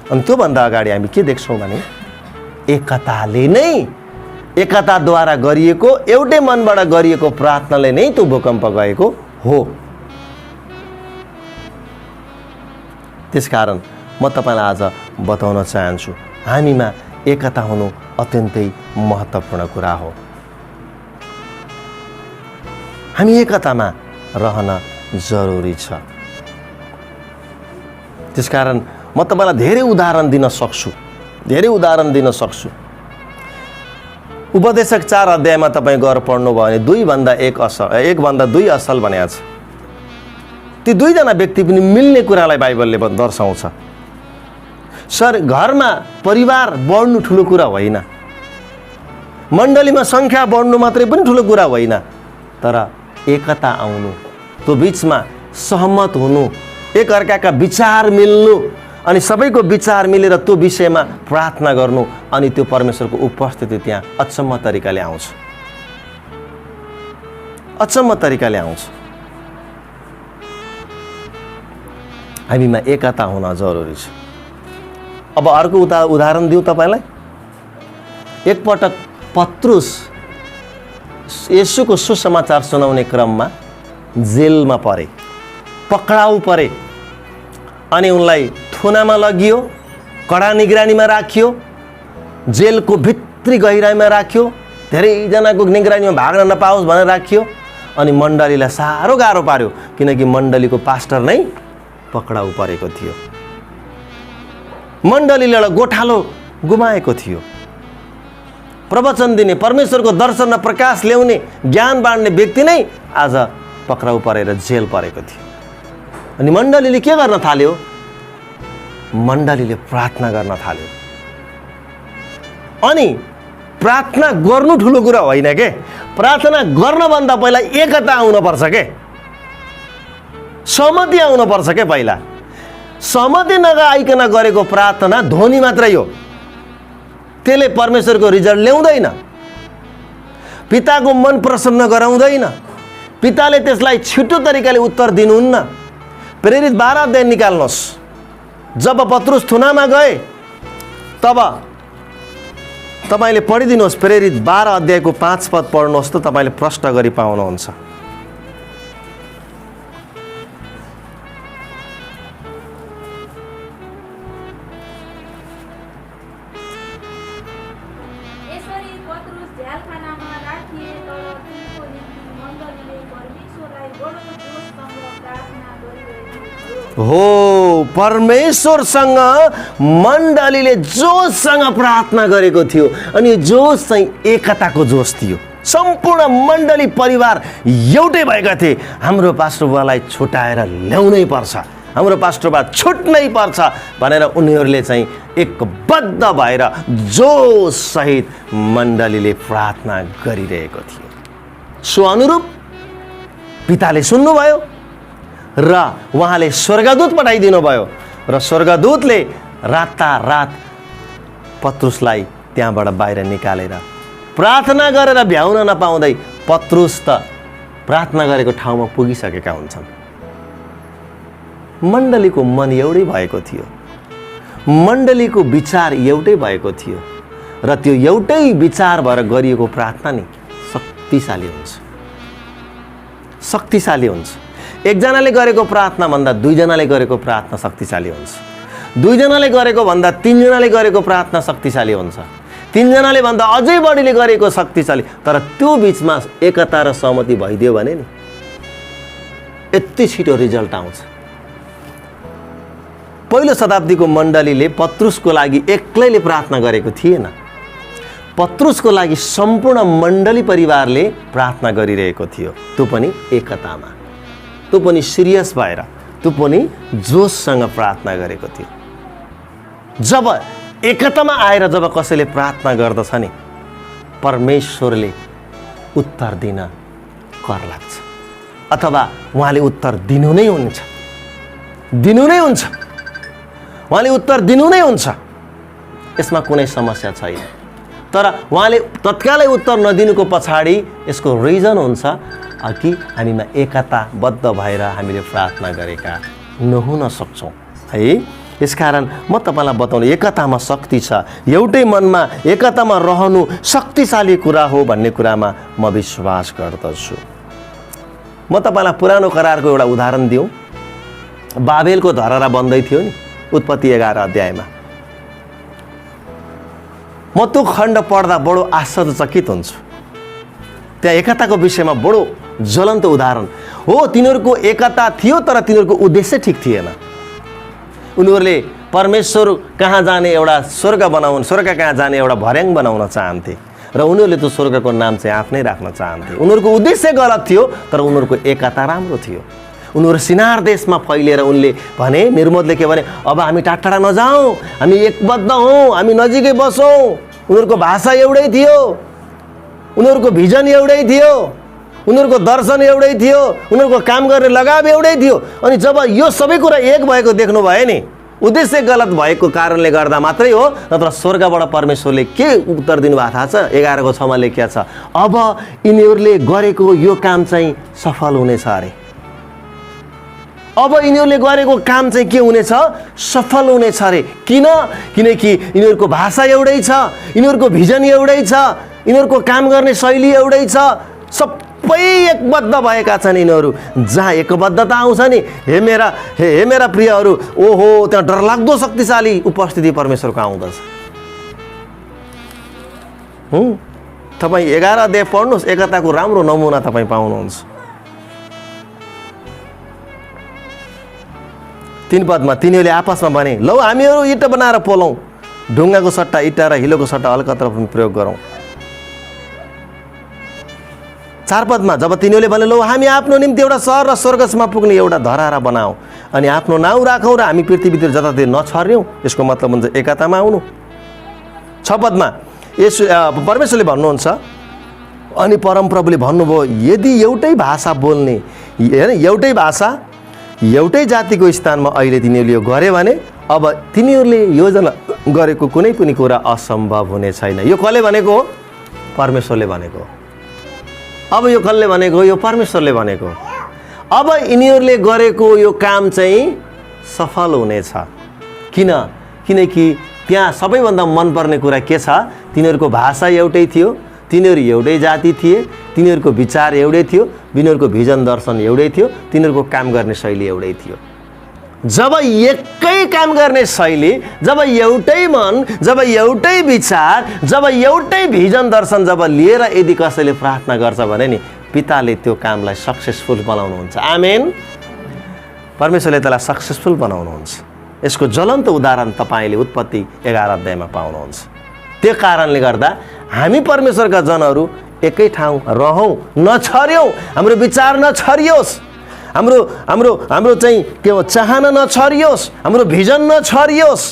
अनि त्योभन्दा अगाडि हामी के देख्छौँ भने एकताले नै, एकताद्वारा गरिएको, एउटै मनबाट गरिएको प्रार्थनाले नै त्यो भूकम्प गएको हो। त्यसकारण म तपाईँलाई आज बताउन चाहन्छु, हामीमा एकता हुनु अत्यन्तै महत्त्वपूर्ण कुरा हो। हामी एकतामा रहन जरुरी छ। त्यसकारण म तपाईँलाई धेरै उदाहरण दिन सक्छु, धेरै उदाहरण दिन सक्छु। उपदेशक 4 अध्यायमा तपाईँ गएर पढ्नुभयो भने 1भन्दा 2 असल भनेको छ। ती दुईजना व्यक्ति पनि मिल्ने कुरालाई बाइबलले दर्शाउँछ। सर, घरमा परिवार बढ्नु ठुलो कुरा होइन, मण्डलीमा सङ्ख्या बढ्नु मात्रै पनि ठुलो कुरा होइन, तर एकता आउनु, त्यो बिचमा सहमत हुनु, एक अर्काका विचार मिल्नु अनि सबैको विचार मिलेर त्यो विषयमा प्रार्थना गर्नु, अनि त्यो परमेश्वरको उपस्थिति त्यहाँ अचम्म तरिकाले आउँछ, अचम्म तरिकाले आउँछ। हामीमा एकता हुन जरुरी छ। अब अर्को उदाहरण दिउँ तपाईँलाई। एकपटक पत्रुस येशूको सुसमाचार सुनाउने क्रममा जेलमा परे, पक्राउ परे अनि उनलाई थुनामा लगियो, कडा निगरानीमा राखियो, जेलको भित्री गहिराईमा राख्यो, धेरैजनाको निगरानीमा भाग्न नपाओस् भनेर राखियो। अनि मण्डलीलाई साह्रो गाह्रो पार्यो, किनकि मण्डलीको पास्टर नै पक्राउ परेको थियो, मण्डलीले एउटा गोठालो गुमाएको थियो। प्रवचन दिने, परमेश्वरको दर्शन र प्रकाश ल्याउने, ज्ञान बाँड्ने व्यक्ति नै आज पक्राउ परेर जेल परेको थियो। अनि मण्डलीले के गर्न थाल्यो? मण्डलीले प्रार्थना गर्न थाल्यो। अनि प्रार्थना गर्नु ठुलो कुरा होइन के, प्रार्थना गर्नभन्दा पहिला एकता आउनुपर्छ के, सहमति आउनुपर्छ के। पहिला सहमति नआइकन गरेको प्रार्थना ध्वनि मात्रै हो, त्यसले परमेश्वरको रिजल्ट ल्याउँदैन। पिताको मन प्रसन्न गराउँदैन। पिताले त्यसलाई छिटो तरिकाले उत्तर दिनुहुन्न। प्रेरित 12 अध्याय निकाल्नुहोस्। जब पत्रुस थुनामा गए तब तपाईले पढिदिनुहोस्। प्रेरित 12 अध्यायको 5 पद पढ्नुहोस् त तपाईले प्रश्न गरी पाउनुहुन्छ। हो, परमेश्वरसँग मण्डलीले जोशसँग प्रार्थना गरेको थियो अनि जोश चाहिँ एकताको जोश थियो। सम्पूर्ण मण्डली परिवार एउटै भएका थिए। हाम्रो पास्टर बुवालाई छुटाएर ल्याउनै पर्छ, हाम्रो पास्टर बुवा छुट्नै पर्छ भनेर उनीहरूले चाहिँ एकबद्ध भएर जोश सहित मण्डलीले प्रार्थना गरिरहेको थियो। सो अनुरूप पिताले सुन्नुभयो र उहाँले स्वर्गदूत पठाइदिनु भयो र स्वर्गदूतले रातारात पत्रुसलाई त्यहाँबाट बाहिर निकालेर प्रार्थना गरेर भ्याउन नपाउँदै पत्रुस त प्रार्थना गरेको ठाउँमा पुगिसकेका हुन्छन्। मण्डलीको मन एउटै भएको थियो, मण्डलीको विचार एउटै भएको थियो र त्यो एउटै विचार भएर गरिएको प्रार्थना नि शक्तिशाली हुन्छ, शक्तिशाली हुन्छ। एकजनाले गरेको प्रार्थना भन्दा दुईजनाले गरेको प्रार्थना शक्तिशाली हुन्छ, दुईजनाले गरेको भन्दा तीनजनाले गरेको प्रार्थना शक्तिशाली हुन्छ, तीनजनाले भन्दा अझै बढीले गरेको शक्तिशाली। तर त्यो बिचमा एकता र सहमति भइदियो भने नि यति छिटो रिजल्ट आउँछ। पहिलो शताब्दीको मण्डलीले पत्रुसको लागि एक्लैले प्रार्थना गरेको थिएन, पत्रुसको लागि सम्पूर्ण मण्डली परिवारले प्रार्थना गरिरहेको थियो। त्यो पनि एकतामा, त्यो पनि सिरियस भएर, त्यो पनि जोशसँग प्रार्थना गरेको थियो। जब एकतामा आएर जब कसैले प्रार्थना गर्दछ नि परमेश्वरले उत्तर दिन कर लाग्छ, अथवा उहाँले उत्तर दिनु नै हुन्छ, दिनु नै हुन्छ, उहाँले उत्तर दिनु नै हुन्छ। यसमा कुनै समस्या छैन। तर उहाँले तत्कालै उत्तर नदिनुको पछाडि यसको रिजन हुन्छ कि हामीमा एकताबद्ध भएर हामीले प्रार्थना गरेका नहुन सक्छौँ है। यसकारण म तपाईँलाई बताउनु, एकतामा शक्ति छ। एउटै मनमा एकतामा रहनु शक्तिशाली कुरा हो भन्ने कुरामा म विश्वास गर्दछु। म तपाईँलाई पुरानो करारको एउटा उदाहरण दिउँ। बाबेलको धरहरा बन्दै थियो नि उत्पत्ति 11 अध्यायमा। म त्यो खण्ड पढ्दा बडो आश्चर्यचकित हुन्छु। त्यहाँ एकताको विषयमा बडो ज्वलन्त उदाहरण हो। तिनीहरूको एकता थियो तर तिनीहरूको उद्देश्य ठिक थिएन। उनीहरूले परमेश्वर कहाँ जाने एउटा स्वर्ग बनाउन, स्वर्ग कहाँ जाने एउटा भर्याङ बनाउन चाहन्थे र उनीहरूले त्यो स्वर्गको नाम चाहिँ आफ्नै राख्न चाहन्थे। उनीहरूको उद्देश्य गलत थियो तर उनीहरूको एकता राम्रो थियो। उनीहरू सिनार देशमा फैलिएर उनले भने, निर्मोदले के भने, अब हामी टाढा नजाउँ, हामी एकबद्ध हौँ, हामी नजिकै बसौँ। उनीहरूको भाषा एउटै थियो, उनीहरूको भिजन एउटै थियो, उनीहरूको दर्शन एउटै थियो, उनीहरूको काम गर्ने लगाव एउटै थियो। अनि जब यो सबै कुरा एक भएको देख्नु भयो नि, उद्देश्य गलत भएको कारणले गर्दा मात्रै हो, नत्र स्वर्गबाट परमेश्वरले के उत्तर दिनुभएको थाहा छ? 11 को 6 मा लेखिएको छ, अब यिनीहरूले गरेको यो काम चाहिँ सफल हुनेछ अरे। अब यिनीहरूले गरेको काम चाहिँ के हुनेछ? सफल हुनेछ अरे। किन? किनकि यिनीहरूको भाषा एउटै छ, यिनीहरूको भिजन एउटै छ, यिनीहरूको काम गर्ने शैली एउटै छ, सबै एकबद्ध भएका छन् यिनीहरू। जहाँ एकबद्धता आउँछ नि, हे मेरा प्रियहरू, ओहो त्यहाँ डरलाग्दो शक्तिशाली उपस्थिति परमेश्वरको आउँदछ। तपाईँ 11 अध्याय पढ्नुहोस्, एकताको राम्रो नमुना तपाईँ पाउनुहुन्छ। 3 पदमा तिनीहरूले आपसमा भने, लौ हामीहरू इँटा बनाएर पोलौँ, ढुङ्गाको सट्टा इँटा र हिलोको सट्टा अलकत्र प्रयोग गरौँ। 4 पदमा जब तिनीहरूले भने, लौ हामी आफ्नो निम्ति एउटा सहर र स्वर्गसम्म पुग्ने एउटा धरहरा बनाऊ अनि आफ्नो नाउँ राखौँ र हामी पृथ्वीतिर जताततै नछर्यौँ। यसको मतलब हुन्छ एकतामा आउनु। 6 पदमा परमेश्वरले भन्नुहुन्छ, अनि परमप्रभुले भन्नुभयो, यदि एउटै भाषा बोल्ने, होइन एउटै भाषा एउटै जातिको स्थानमा अहिले तिनीहरूले यो गरे भने अब तिनीहरूले योजना गरेको कुनै पनि कुरा असम्भव हुने छैन। यो कसले भनेको हो? परमेश्वरले भनेको हो। अब यो कसले भनेको? यो परमेश्वरले भनेको। अब यिनीहरूले गरेको यो काम चाहिँ सफल हुनेछ। किनकि त्यहाँ सबैभन्दा मनपर्ने कुरा के छ? तिनीहरूको भाषा एउटै थियो, तिनीहरू एउटै जाति थिए, तिनीहरूको विचार एउटै थियो, तिनीहरूको भिजन दर्शन एउटै थियो, तिनीहरूको काम गर्ने शैली एउटै थियो। जब एकै काम गर्ने शैली, जब एउटै मन, जब एउटै विचार, जब एउटै भिजन दर्शन जब लिएर यदि कसैले प्रार्थना गर्छ भने नि पिताले त्यो कामलाई सक्सेसफुल बनाउनुहुन्छ। आमेन। परमेश्वरले त्यसलाई सक्सेसफुल बनाउनुहुन्छ। यसको ज्वलन्त उदाहरण तपाईँले उत्पत्ति 11 अध्यायमा पाउनुहुन्छ। त्यो कारणले गर्दा हामी परमेश्वरका जनहरू एकै ठाउँ रहौँ, नछर्यौँ, हाम्रो विचार नछरियोस्, हाम्रो चाहिँ के हो चाहना नछरियोस्, हाम्रो भिजन नछरियोस्,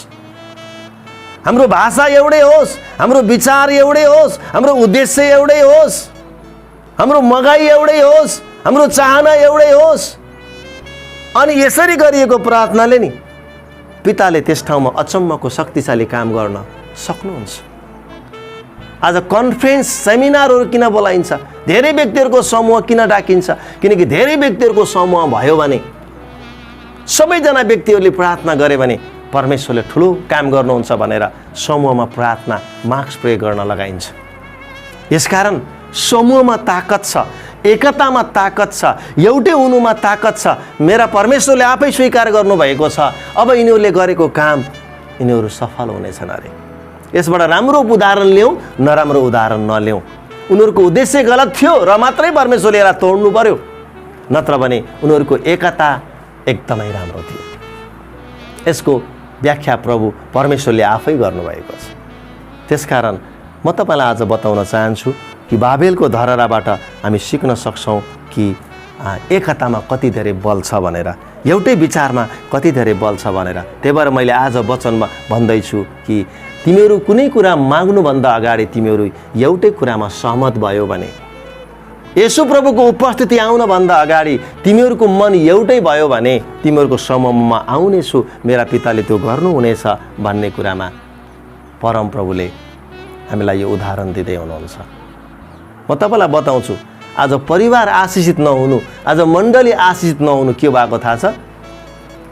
हाम्रो भाषा एउटै होस्, हाम्रो विचार एउटै होस्, हाम्रो उद्देश्य एउटै होस्, हाम्रो मगाई एउटै होस्, हाम्रो चाहना एउटै होस्। अनि यसरी गरिएको प्रार्थनाले नि पिताले त्यस ठाउँमा अचम्मको शक्तिशाली काम गर्न सक्नुहुन्छ। आज कन्फरेन्स सेमिनारहरू किन बोलाइन्छ? धेरै व्यक्तिहरूको समूह किन डाकिन्छ? किनकि धेरै व्यक्तिहरूको समूह भयो भने, सबैजना व्यक्तिहरूले प्रार्थना गरे भने परमेश्वरले ठुलो काम गर्नुहुन्छ भनेर समूहमा प्रार्थना मार्क्स प्रयोग गर्न लगाइन्छ। यसकारण समूहमा ताकत छ, एकतामा ताकत छ, एउटै हुनुमा ताकत छ। मेरा परमेश्वरले आफै स्वीकार गर्नुभएको छ। अब यिनीहरूले गरेको काम यिनीहरू सफल हुनेछन् अरे। यसबाट राम्रो उदाहरण ल्याउँ, नराम्रो उदाहरण नल्याउँ। उनीहरूको उद्देश्य गलत थियो र मात्रै परमेश्वरले यसलाई तोड्नु पर्यो, नत्र भने उनीहरूको एकता एकदमै राम्रो थियो। यसको व्याख्या प्रभु परमेश्वरले आफै गर्नुभएको छ। त्यसकारण म तपाईँलाई आज बताउन चाहन्छु कि बाबेलको धरहराबाट हामी सिक्न सक्छौँ कि एकतामा कति धेरै बल छ भनेर, एउटै विचारमा कति धेरै बल छ भनेर। त्यही भएर मैले आज वचनमा भन्दैछु कि तिमीहरू कुनै कुरा माग्नुभन्दा अगाडि तिमीहरू एउटै कुरामा सहमत भयो भने, येशू प्रभुको उपस्थिति आउनभन्दा अगाडि तिमीहरूको मन एउटै भयो भने तिमीहरूको समूहमा आउनेछु, मेरा पिताले त्यो गर्नुहुनेछ भन्ने कुरामा परमप्रभुले हामीलाई यो उदाहरण दिँदै हुनुहुन्छ। म तपाईँलाई बताउँछु, आज परिवार आशिषित नहुनु, आज मण्डली आशिषित नहुनु के भएको थाहा छ?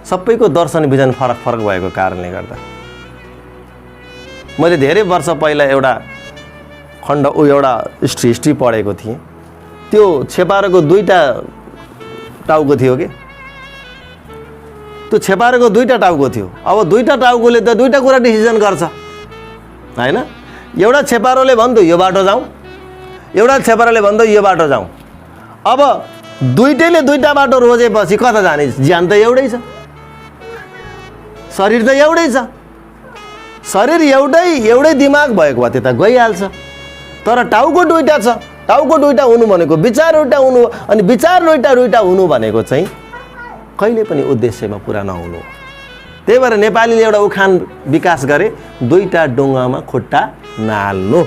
सबैको दर्शन विजन फरक फरक भएको कारणले गर्दा। मैले धेरै वर्ष पहिला एउटा हिस्ट्री पढेको थिएँ। त्यो छेपारोको 2टा टाउको थियो कि, त्यो छेपारोको 2टा टाउको थियो। अब 2टा टाउकोले त 2टा कुरा डिसिजन गर्छ हैन? एउटा छेपारोले भन्थ्यो यो बाटो जाउँ, एउटा छेपारोले भन्थ्यो यो बाटो जाउँ। अब दुईटैले 2टा बाटो रोजेपछि कता जाने? ज्यान त एउटै छ, शरीर त एउटै छ। शरीर एउटै दिमाग भएको भए त्यता गइहाल्छ। तर टाउको 2टा छ, टाउको 2टा हुनु भनेको विचार 2टा हुनु, अनि विचार 2टा हुनु भनेको चाहिँ कहिले पनि उद्देश्यमा पुरा नहुनु। त्यही भएर नेपालीले एउटा उखान विकास गरे, 2टा डुङ्गामा खुट्टा नहाल्नु।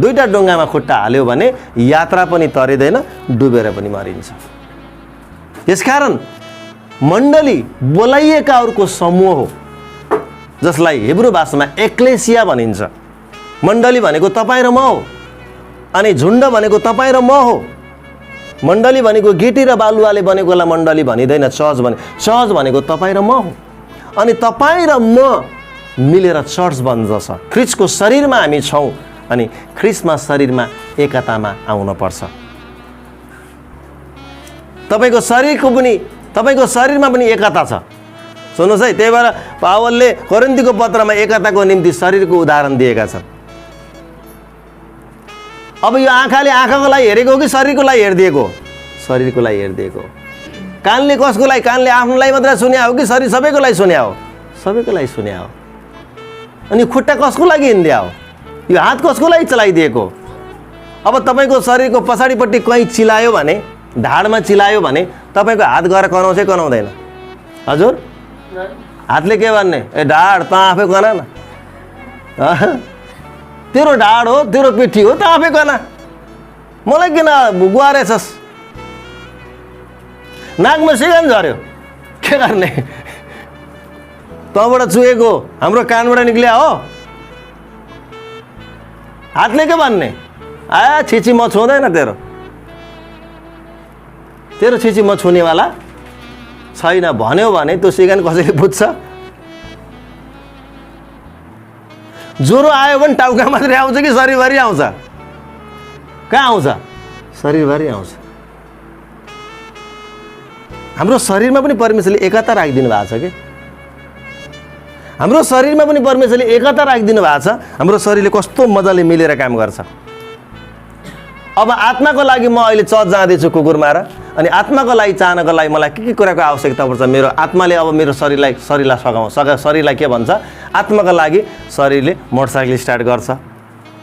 2टा डुङ्गामा खुट्टा हाल्यो भने यात्रा पनि तरिँदैन, डुबेर पनि मरिन्छ। यसकारण मण्डली बोलाइएकाहरूको समूह हो, जसलाई हिब्रू भाषामा एक्लेसिया भनिन्छ। मण्डली भनेको तपाईँ र म हो, अनि झुण्ड भनेको तपाईँ र म हो। मण्डली भनेको गिटी र बालुवाले बनेकोलाई मण्डली भनिँदैन, चर्च भनेको तपाईँ र म हो। अनि तपाईँ र म मिलेर चर्च बन्दछ। ख्रिस्टको शरीरमा हामी छौँ, अनि ख्रिस्टमा शरीरमा एकतामा आउनुपर्छ। तपाईँको शरीरमा पनि एकता छ। सुन्नुहोस् है, त्यही भएर पावलले कोरिन्थीको पत्रमा एकताको निम्ति शरीरको उदाहरण दिएका छन्। अब यो आँखाले आँखाको लागि हेरेको हो कि शरीरको लागि हेरिदिएको? शरीरको लागि हेरिदिएको। कानले कसको लागि? कानले आफ्नो लागि मात्र सुन्या हो कि शरीर सबैको लागि सुन्या हो? सबैको लागि सुन्या हो। अनि खुट्टा कसको लागि हिँड्या हो? यो हात कसको लागि चलाइदिएको? अब तपाईँको शरीरको पछाडिपट्टि कहीँ चिलायो भने, ढाडमा चिलायो भने तपाईँको हात गएर कनाउँछ कनाउँदैन? हजुर, हातले के भन्ने? ए ढाड त आफै कना न, तेरो ढाड हो, तेरो पिठी हो, त आफै कना, मलाई किन गुहारेछस्? नाकमा सिगान झऱ्यो, के गर्ने? तँबाट चुहेको हाम्रो कानबाट निक्लिया हो। हातले के भन्ने? छिची म छुँदैन तेरो, तेरो छिछि म छुनेवाला छैन भन्यो भने त्यो सिकान कसैले बुझ्छ? ज्वरो आयो भने टाउका मात्रै आउँछ कि शरीरभरि आउँछ? कहाँ आउँछ? शरीरभरि आउँछ। हाम्रो शरीरमा पनि परमेश्वरले एकता राखिदिनु भएको छ कि हाम्रो शरीरमा पनि परमेश्वरले एकता राखिदिनु भएको छ। हाम्रो शरीरले कस्तो मजाले मिलेर काम गर्छ। अब आत्माको लागि म अहिले चर्च जाँदैछु कुकुर मार, अनि आत्माको लागि चाहनको लागि मलाई के कुराको आवश्यकता पर्छ? मेरो आत्माले अब मेरो शरीरलाई के भन्छ? आत्माको लागि शरीरले मोटरसाइकल स्टार्ट गर्छ,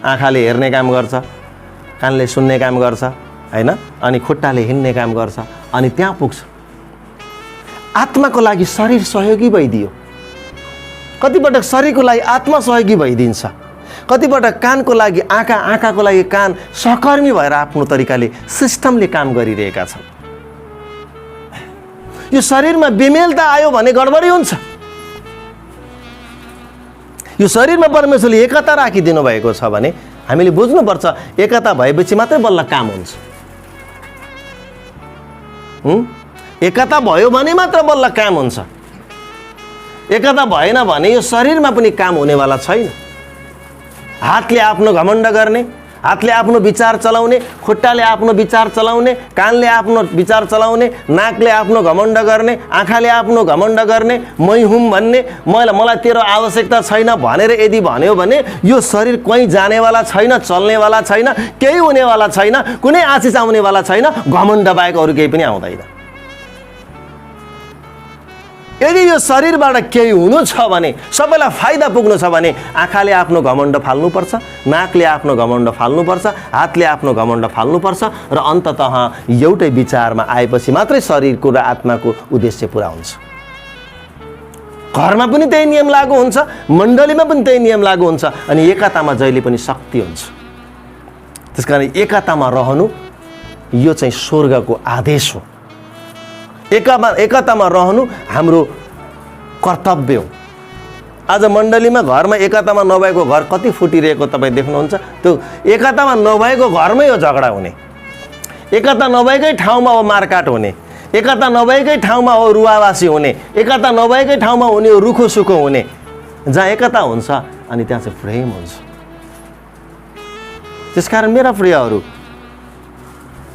आँखाले हेर्ने काम गर्छ, कानले सुन्ने काम गर्छ, हैन? अनि खुट्टाले हिँड्ने काम गर्छ, अनि त्यहाँ पुग्छ। आत्माको लागि शरीर सहयोगी भइदियो। कतिपटक शरीरको लागि आत्मा सहयोगी भइदिन्छ। कतिपटक कानको लागि आँखा, आँखाको लागि कान सहकर्मी भएर आफ्नो तरिकाले सिस्टमले काम गरिरहेका छन्। यो शरीरमा बेमेलता आयो भने गडबडी हुन्छ। यो शरीरमा परमेश्वरले एकता राखिदिनु भएको छ भने हामीले बुझ्नुपर्छ एकता भएपछि मात्रै बल्ल काम हुन्छ। एकता भयो भने मात्र बल्ल काम हुन्छ। एकता भएन भने यो शरीरमा पनि काम हुनेवाला छैन। हातले आफ्नो घमण्ड गर्ने, हातले आफ्नो विचार चलाउने, खुट्टाले आफ्नो विचार चलाउने, कानले आफ्नो विचार चलाउने, नाकले आफ्नो घमण्ड गर्ने, आँखाले आफ्नो घमण्ड गर्ने, मै हुँ भन्ने, मलाई तेरो आवश्यकता छैन भनेर यदि भन्यो भने यो शरीर कहीँ जानेवाला छैन, चल्नेवाला छैन, केही हुनेवाला छैन, कुनै आशिष आउनेवाला छैन। घमण्ड बाहेक अरू केही पनि आउँदैन। यदि यो शरीरबाट केही हुनु छ भने, सबैलाई फाइदा पुग्नु छ भने आँखाले आफ्नो घमण्ड फाल्नुपर्छ, नाकले आफ्नो घमण्ड फाल्नुपर्छ, हातले आफ्नो घमण्ड फाल्नुपर्छ र अन्ततः एउटै विचारमा आएपछि मात्रै शरीरको र आत्माको उद्देश्य पुरा हुन्छ। घरमा पनि त्यही नियम लागू हुन्छ, मण्डलीमा पनि त्यही नियम लागू हुन्छ, अनि एकतामा जहिले पनि शक्ति हुन्छ। त्यसकारण एकतामा रहनु यो चाहिँ स्वर्गको आदेश हो। एकतामा रहनु हाम्रो कर्तव्य हो। आज मण्डलीमा घरमा एकतामा नभएको घर कति फुटिरहेको तपाईँ देख्नुहुन्छ। त्यो एकतामा नभएको घरमै हो झगडा हुने, एकता नभएकै ठाउँमा हो मारकाट हुने, एकता नभएकै ठाउँमा हो रुवावासी हुने, एकता नभएकै ठाउँमा हुने हो रुखो सुखो हुने। जहाँ एकता हुन्छ अनि त्यहाँ चाहिँ प्रेम हुन्छ। त्यसकारण मेरा प्रियहरू,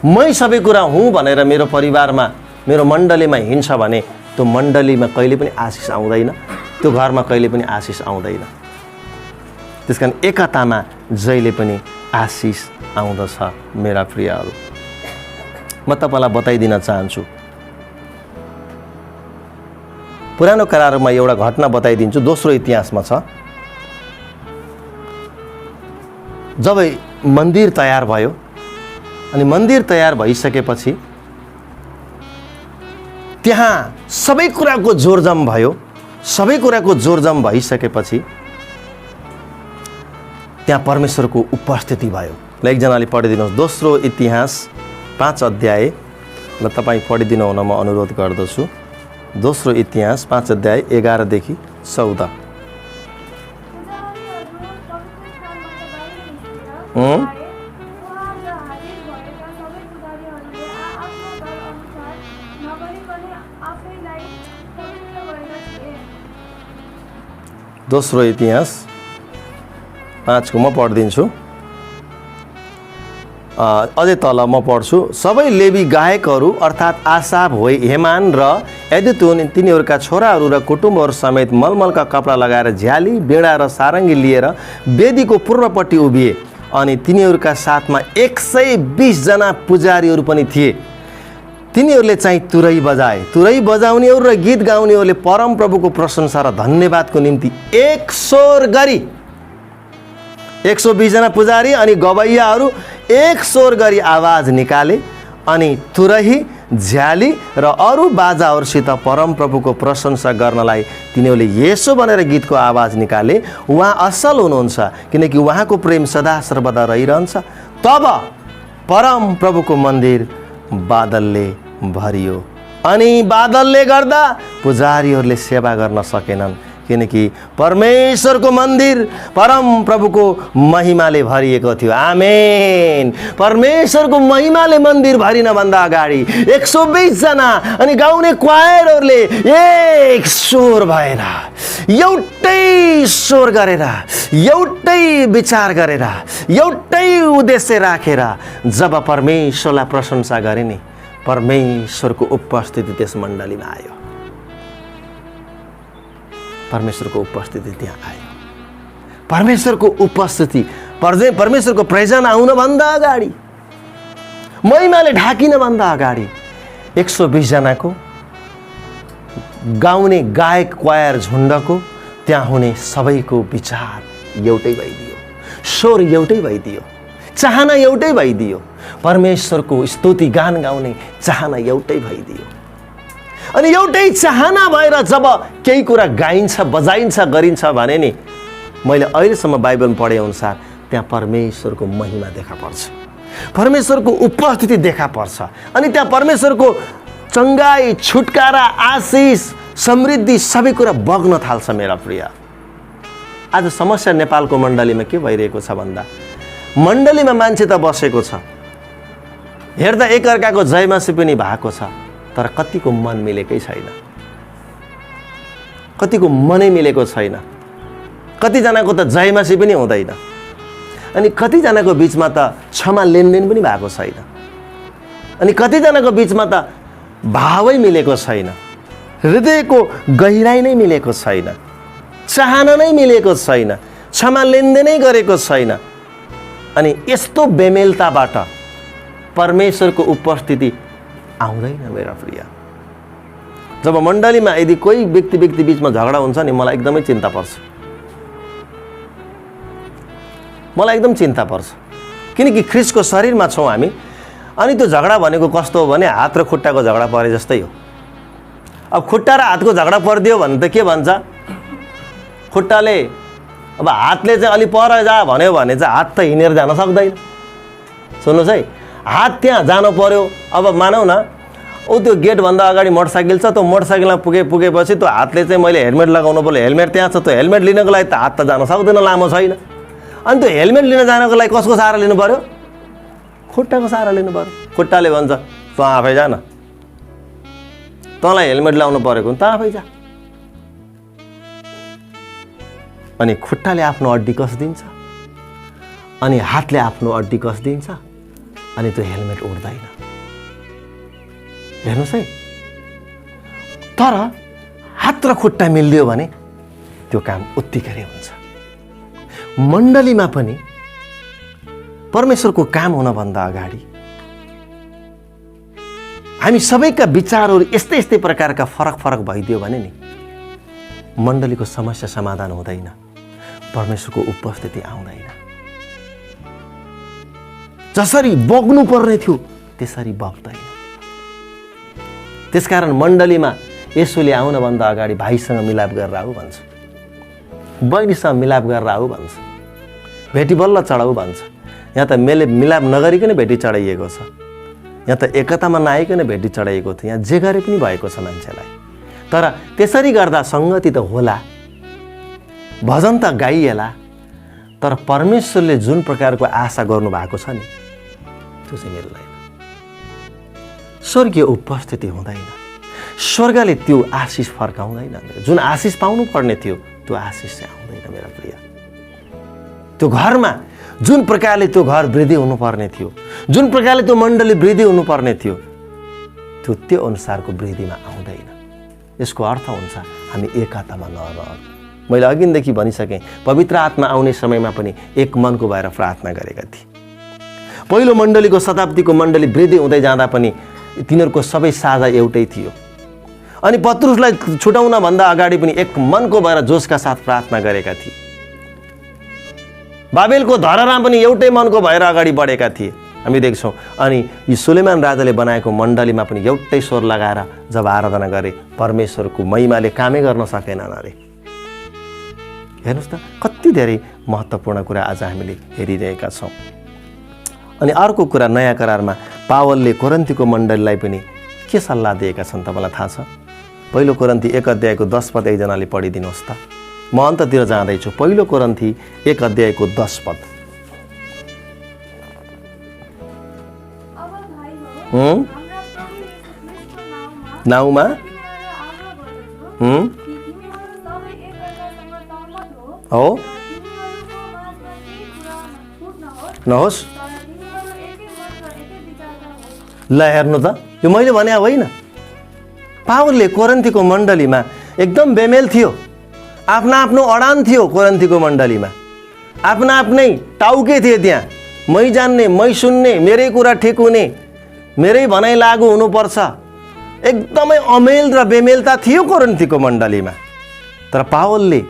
मै सबै कुरा हुँ भनेर मेरो परिवारमा, मेरो मण्डलीमा हिँड्छ भने त्यो मण्डलीमा कहिले पनि आशिष आउँदैन, त्यो घरमा कहिले पनि आशिष आउँदैन। त्यसकारण एकतामा जहिले पनि आशिष आउँदछ। मेरा प्रियहरू, म तपाईँलाई बताइदिन चाहन्छु, पुरानो करारमा एउटा घटना बताइदिन्छु, दोस्रो इतिहासमा छ। जब मन्दिर तयार भयो अनि मन्दिर तयार भइसकेपछि त्यहाँ सबै कुराको जोरजम भयो। सबै कुराको जोरजम भइसकेपछि त्यहाँ परमेश्वरको उपस्थिति भयो। ल एकजनाले पढिदिनुहोस् दोस्रो इतिहास 5 अध्याय। ल तपाईँ पढिदिनु हुन म अनुरोध गर्दछु। दोस्रो इतिहास 5 अध्याय 11 देखि 14। दोस्रो इतिहास 5 को म पढिदिन्छु। अझै तल म पढ्छु। सबै लेवी गायकहरू अर्थात् आसाफ, होइ, हेमान र यदुतुन तिनीहरूका छोराहरू र कुटुम्बहरू समेत मलमलका कपडा लगाएर झ्याली, बेडा र सारङ्गी लिएर वेदीको पूर्वपट्टि उभिए। अनि तिनीहरूका साथमा 120 जना पुजारीहरू पनि थिए। तिनीहरूले चाहिँ तुरै बजाए। तुरै बजाउनेहरू र गीत गाउनेहरूले परमप्रभुको प्रशंसा र धन्यवादको निम्ति एक स्वर गरी 120 जना पुजारी अनि गवैयाहरू एक स्वर गरी आवाज निकाले अनि तुरही, झ्याली र अरू बाजाहरूसित परमप्रभुको प्रशंसा गर्नलाई तिनीहरूले यसो भनेर गीतको आवाज निकाले, उहाँ असल हुनुहुन्छ किनकि उहाँको प्रेम सदा सर्वदा रहिरहन्छ। तब परमप्रभुको मन्दिर बादलले भरियो अनि बादलले गर्दा पुजारीहरूले सेवा गर्न सकेनन् किनकि परमेश्वरको मन्दिर परम प्रभुको महिमाले भरिएको थियो। आमेन। परमेश्वरको महिमाले मन्दिर भरिनभन्दा अगाडि 120 जना अनि गाउने क्वायरहरूले एक स्वर भएर एउटै स्वर गरेर एउटै विचार गरेर एउटै उद्देश्य राखेर जब परमेश्वरलाई प्रशंसा गरे नि, परमेश्वरको उपस्थिति त्यस मण्डलीमा आयो। परमेश्वरको उपस्थिति त्यहाँ आयो। परमेश्वरको उपस्थिति, परमेश्वरको प्रेजेन्स आउनभन्दा अगाडि, महिमाले ढाकिनभन्दा अगाडि 120 जनाको गाउने गायक क्वायर झुण्डको त्यहाँ हुने सबैको विचार एउटै भइदियो, स्वर एउटै भइदियो, चाहना एउटै भइदियो। परमेश्वरको स्तुति गान गाउने चाहना एउटै भइदियो। अनि एउटै चाहना भएर जब केही कुरा गाइन्छ, बजाइन्छ, गरिन्छ भने नि, मैले अहिलेसम्म बाइबलमा पढे अनुसार त्यहाँ परमेश्वरको महिमा देखा पर्छ, परमेश्वरको उपस्थिति देखा पर्छ। अनि त्यहाँ परमेश्वरको चङ्गाई, छुटकारा, आशिष, समृद्धि सबै कुरा बग्न थाल्छ। मेरा प्रिय, आज समस्या नेपालको मण्डलीमा के भइरहेको छ भन्दा, मण्डलीमा मान्छे त बसेको छ, हेर्दा एकअर्काको जयमसी पनि भएको छ, तर कतिको मन मिलेकै छैन, कतिको मनै मिलेको छैन। कतिजनाको त जयमसी पनि हुँदैन, अनि कतिजनाको बिचमा त क्षमा लेनदेन पनि भएको छैन, अनि कतिजनाको बिचमा त भावै मिलेको छैन, हृदयको गहिराई नै मिलेको छैन, चाहना नै मिलेको छैन, क्षमा लेनदेनै गरेको छैन। अनि यस्तो बेमेलताबाट परमेश्वरको उपस्थिति आउँदैन। मेरा प्रिय, जब मण्डलीमा यदि कोही व्यक्ति बिचमा झगडा हुन्छ नि, मलाई एकदमै चिन्ता पर्छ, मलाई एकदम चिन्ता पर्छ। किनकि ख्रिस्टको शरीरमा छौँ हामी। अनि त्यो झगडा भनेको कस्तो हो भने हात र खुट्टाको झगडा परे जस्तै हो। अब खुट्टा र हातको झगडा परिदियो भने त के भन्छ, खुट्टाले अब हातले चाहिँ अलि पर जा भन्यो भने चाहिँ हात त हिँडेर जान सक्दैन। सुन्नुहोस् है, हात त्यहाँ जानु पर्यो। अब मानौ न त्यो गेटभन्दा अगाडि मोटरसाइकल छ, त्यो मोटरसाइकलमा पुगेपछि त्यो हातले चाहिँ मैले हेलमेट लगाउनु पर्यो, हेलमेट त्यहाँ छ, त्यो हेलमेट लिनको लागि त हात त जान सक्दैन, लामो छैन। अनि त्यो हेलमेट लिन जानको लागि कसको सहारा लिनु पर्यो, खुट्टाको सहारा लिनु पर्यो। खुट्टाले भन्छ तँ आफै जा न, तँलाई हेलमेट लाउनु परेको त आफै जा। अनि खुट्टाले आफ्नो अड्डी कस दिन्छ, अनि हातले आफ्नो अड्डी कस दिन्छ, अनि त्यो हेलमेट उड्दैन। हेर्नुहोस् है, तर हात र खुट्टा मिलिदियो भने त्यो काम उत्तिकै हुन्छ। मण्डलीमा पनि परमेश्वरको काम हुनभन्दा अगाडि हामी सबैका विचारहरू यस्तै प्रकारका फरक भइदियो भने नि, मण्डलीको समस्या समाधान हुँदैन, परमेश्वरको उपस्थिति आउँदैन। जसरी बग्नु पर्ने थियो त्यसरी बग्दैन। त्यसकारण मण्डलीमा येशूले आउनभन्दा अगाडि भाइसँग मिलाप गरेर आऊ भन्छ, बहिनीसँग मिलाप गरेर आऊ भन्छ, भेटी बल्ल चढाऊ भन्छ। यहाँ त मिलाप नगरिकन भेटी चढाइएको छ, यहाँ त एकतामा नआइकन भेटी चढाइएको थियो। यहाँ जे गरे पनि भएको छ मान्छेलाई। तर त्यसरी गर्दा सङ्गति त होला, भजन त गाइएला, तर परमेश्वरले जुन प्रकारको आशा गर्नुभएको छ नि, त्यो चाहिँ मिल्दैन। स्वर्गीय उपस्थिति हुँदैन, स्वर्गले त्यो आशिष फर्काउँदैन। जुन आशिष पाउनु पर्ने थियो त्यो आशिष चाहिँ आउँदैन। मेरा प्रिय, त्यो घरमा जुन प्रकारले त्यो घर वृद्धि हुनुपर्ने थियो, जुन प्रकारले त्यो मण्डली वृद्धि हुनुपर्ने थियो, त्यो अनुसारको वृद्धिमा आउँदैन। यसको अर्थ हुन्छ हामी एकतामा नरहनु। मैले अघिदेखि भनिसकेँ, पवित्र आत्मा आउने समयमा पनि एक मनको भएर प्रार्थना गरेका थिए। पहिलो मण्डलीको शताब्दीको मण्डली वृद्धि हुँदै जाँदा पनि तिनीहरूको सबै साझा एउटै थियो। अनि पत्रुसलाई छुटाउन भन्दा अगाडि पनि एक मनको भएर जोसका साथ प्रार्थना गरेका थिए। बाबेलको धरहरा पनि एउटै मनको भएर अगाडि बढेका थिए हामी देख्छौँ। अनि यी सुलेमान राजाले बनाएको मण्डलीमा पनि एउटै स्वर लगाएर जब आराधना गरे, परमेश्वरको महिमाले कामै गर्न सकेनन् अरे। हेर्नुहोस् त, कति धेरै महत्त्वपूर्ण कुरा आज हामीले हेरिरहेका छौँ। अनि अर्को कुरा, नयाँ करारमा पावलले कोरिन्थीको मण्डलीलाई पनि के सल्लाह दिएका छन् तपाईँलाई थाहा छ? पहिलो कोरिन्थी 1 अध्यायको 10 पद एकजनाले पढिदिनुहोस् त। म अन्ततिर जाँदैछु। पहिलो कोरिन्थी 1 अध्यायको 10 पद। नाउँमा हो नहोस्। ल हेर्नु त, यो मैले भने होइन। पावलले कोरिन्थीको मण्डलीमा एकदम बेमेल थियो, आफ्ना आफ्नो अडान थियो। कोरिन्थीको मण्डलीमा आफ्ना आफ्नै टाउके थिए। त्यहाँ मै जान्ने, मै सुन्ने, मेरै कुरा ठिक हुने, मेरै भनाइ लागु हुनुपर्छ, एकदमै अमेल र बेमेलता थियो कोरिन्थीको मण्डलीमा। तर पावलले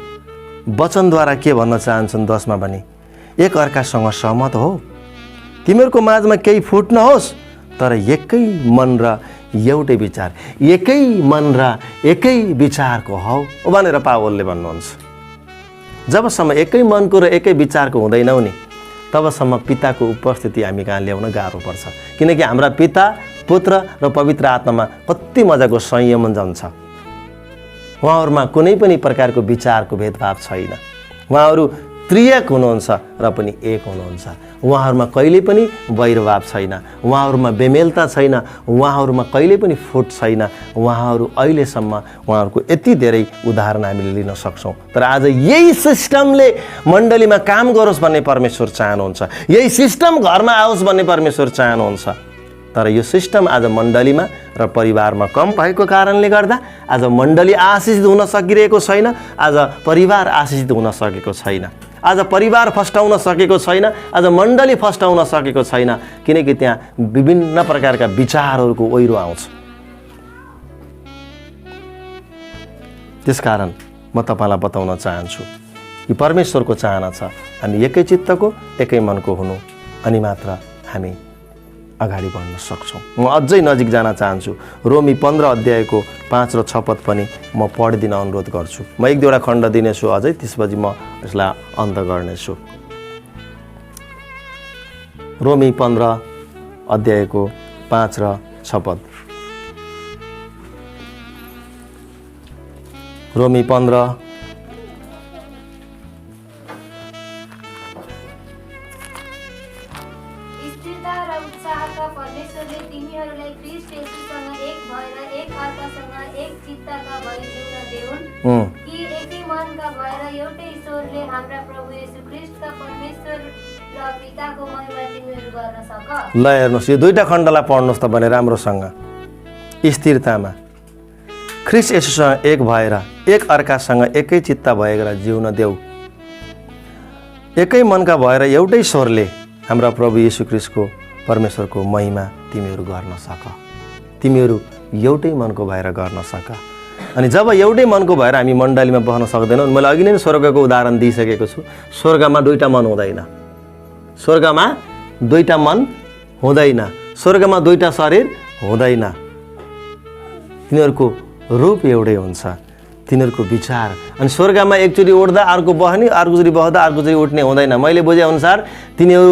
वचनद्वारा के भन्न चाहन्छन् 10 मा भने, एक अर्कासँग सहमत हो, तिमीहरूको माझमा केही फुट नहोस्, तर एकै मन र एउटै विचार, एकै मन र एकै विचारको हौ भनेर पावलले भन्नुहुन्छ। जबसम्म एकै मनको र एकै विचारको हुँदैनौ नि, तबसम्म पिताको उपस्थिति हामी कहाँ ल्याउन गाह्रो पर्छ। किनकि हाम्रा पिता, पुत्र र पवित्र आत्मामा कति मजाको संयमन छ। उहाँहरूमा कुनै पनि प्रकारको विचारको भेदभाव छैन। उहाँहरू त्रिएक हुनुहुन्छ र पनि एक हुनुहुन्छ। उहाँहरूमा कहिले पनि वैरभाव छैन, उहाँहरूमा बेमेलता छैन, उहाँहरूमा कहिले पनि फुट छैन। उहाँहरू अहिलेसम्म उहाँहरूको यति धेरै उदाहरण हामीले लिन सक्छौँ। तर आज यही सिस्टमले मण्डलीमा काम गरोस् भन्ने परमेश्वर चाहनुहुन्छ, यही सिस्टम घरमा आओस् भन्ने परमेश्वर चाहनुहुन्छ। तर यो सिस्टम आज मण्डलीमा र परिवारमा कम भएको कारणले गर्दा आज मण्डली आशिषित हुन सकिरहेको छैन, आज परिवार आशिषित हुन सकेको छैन, आज परिवार फस्टाउन सकेको छैन, आज मण्डली फस्टाउन सकेको छैन। किनकि त्यहाँ विभिन्न प्रकारका विचारहरूको ओहिरो आउँछ। त्यसकारण म तपाईँलाई बताउन चाहन्छु कि परमेश्वरको चाहना छ हामी एकै चित्तको, एकै मनको हुनु, अनि मात्र हामी अगाडि बढ्न सक्छौँ। म अझै नजिक जान चाहन्छु। रोमी 15 अध्यायको 5 र 6 पद पनि म पढिदिन अनुरोध गर्छु। म एक दुईवटा खण्ड दिनेछु अझै, त्यसपछि म यसलाई अन्त गर्नेछु। रोमी 15 अध्यायको 5 र 6 पद। रोमी 15 ल हेर्नुहोस्, यो दुईवटा खण्डलाई पढ्नुहोस् तपाईँले राम्रोसँग। स्थिरतामा ख्रीष्ट येशूसँग एक भएर एक अर्कासँग एकै चित्त भएर जिउन देऊ। एकै मनका भएर एउटै स्वरले हाम्रा प्रभु येशू ख्रीष्टको परमेश्वरको महिमा तिमीहरू गर्न सक। तिमीहरू एउटै मनको भएर गर्न सक। अनि जब एउटै मनको भएर हामी मण्डलीमा बस्न सक्दैनौँ, मैले अघि नै स्वर्गको उदाहरण दिइसकेको छु। स्वर्गमा दुईवटा मन हुँदैन, स्वर्गमा दुईवटा मन हुँदैन, स्वर्गमा दुईवटा शरीर हुँदैन। तिनीहरूको रूप एउटै हुन्छ, तिनीहरूको विचार। अनि स्वर्गमा एकचोटि उठ्दा अर्को बस्ने, अर्कोचोटि बस्दा अर्कोचोटि उठ्ने हुँदैन। मैले बुझेअनुसार तिनीहरू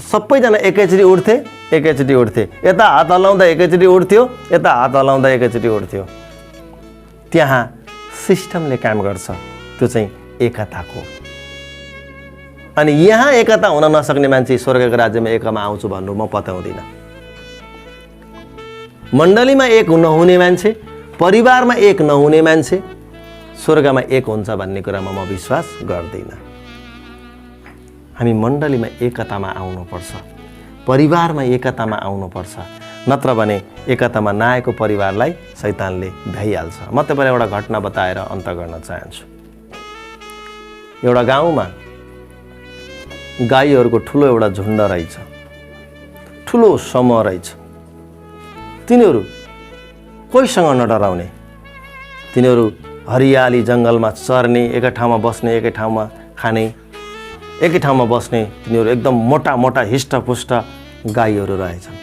सबैजना एकैचोटि उठ्थे, एकैचोटि उठ्थे। यता हात हल्लाउँदा एकैचोटि उठ्थ्यो, यता हात हल्लाउँदा एकैचोटि उठ्थ्यो। त्यहाँ सिस्टमले काम गर्छ, त्यो चाहिँ एकताको। अनि यहाँ एकता हुन नसक्ने मान्छे स्वर्गको राज्यमा एकमा आउँछु भन्नु म पत्याउँदिनँ। मण्डलीमा एक नहुने मान्छे, परिवारमा एक नहुने मान्छे स्वर्गमा एक हुन्छ भन्ने कुरामा म विश्वास गर्दिनँ। हामी मण्डलीमा एकतामा आउनुपर्छ, परिवारमा एकतामा आउनुपर्छ, नत्र भने एकतामा नआएको परिवारलाई शैतानले भ्याइहाल्छ। म तपाईँलाई एउटा घटना बताएर अन्त गर्न चाहन्छु। एउटा गाउँमा गाईहरूको ठुलो एउटा झुन्ड रहेछ, ठुलो समूह रहेछ। तिनीहरू कोहीसँग नडराउने, तिनीहरू हरियाली जङ्गलमा चर्ने, एकै ठाउँमा बस्ने, एकै ठाउँमा खाने, एकै ठाउँमा बस्ने। तिनीहरू एकदम मोटा मोटा हिष्टपुष्ट गाईहरू रहेछन्।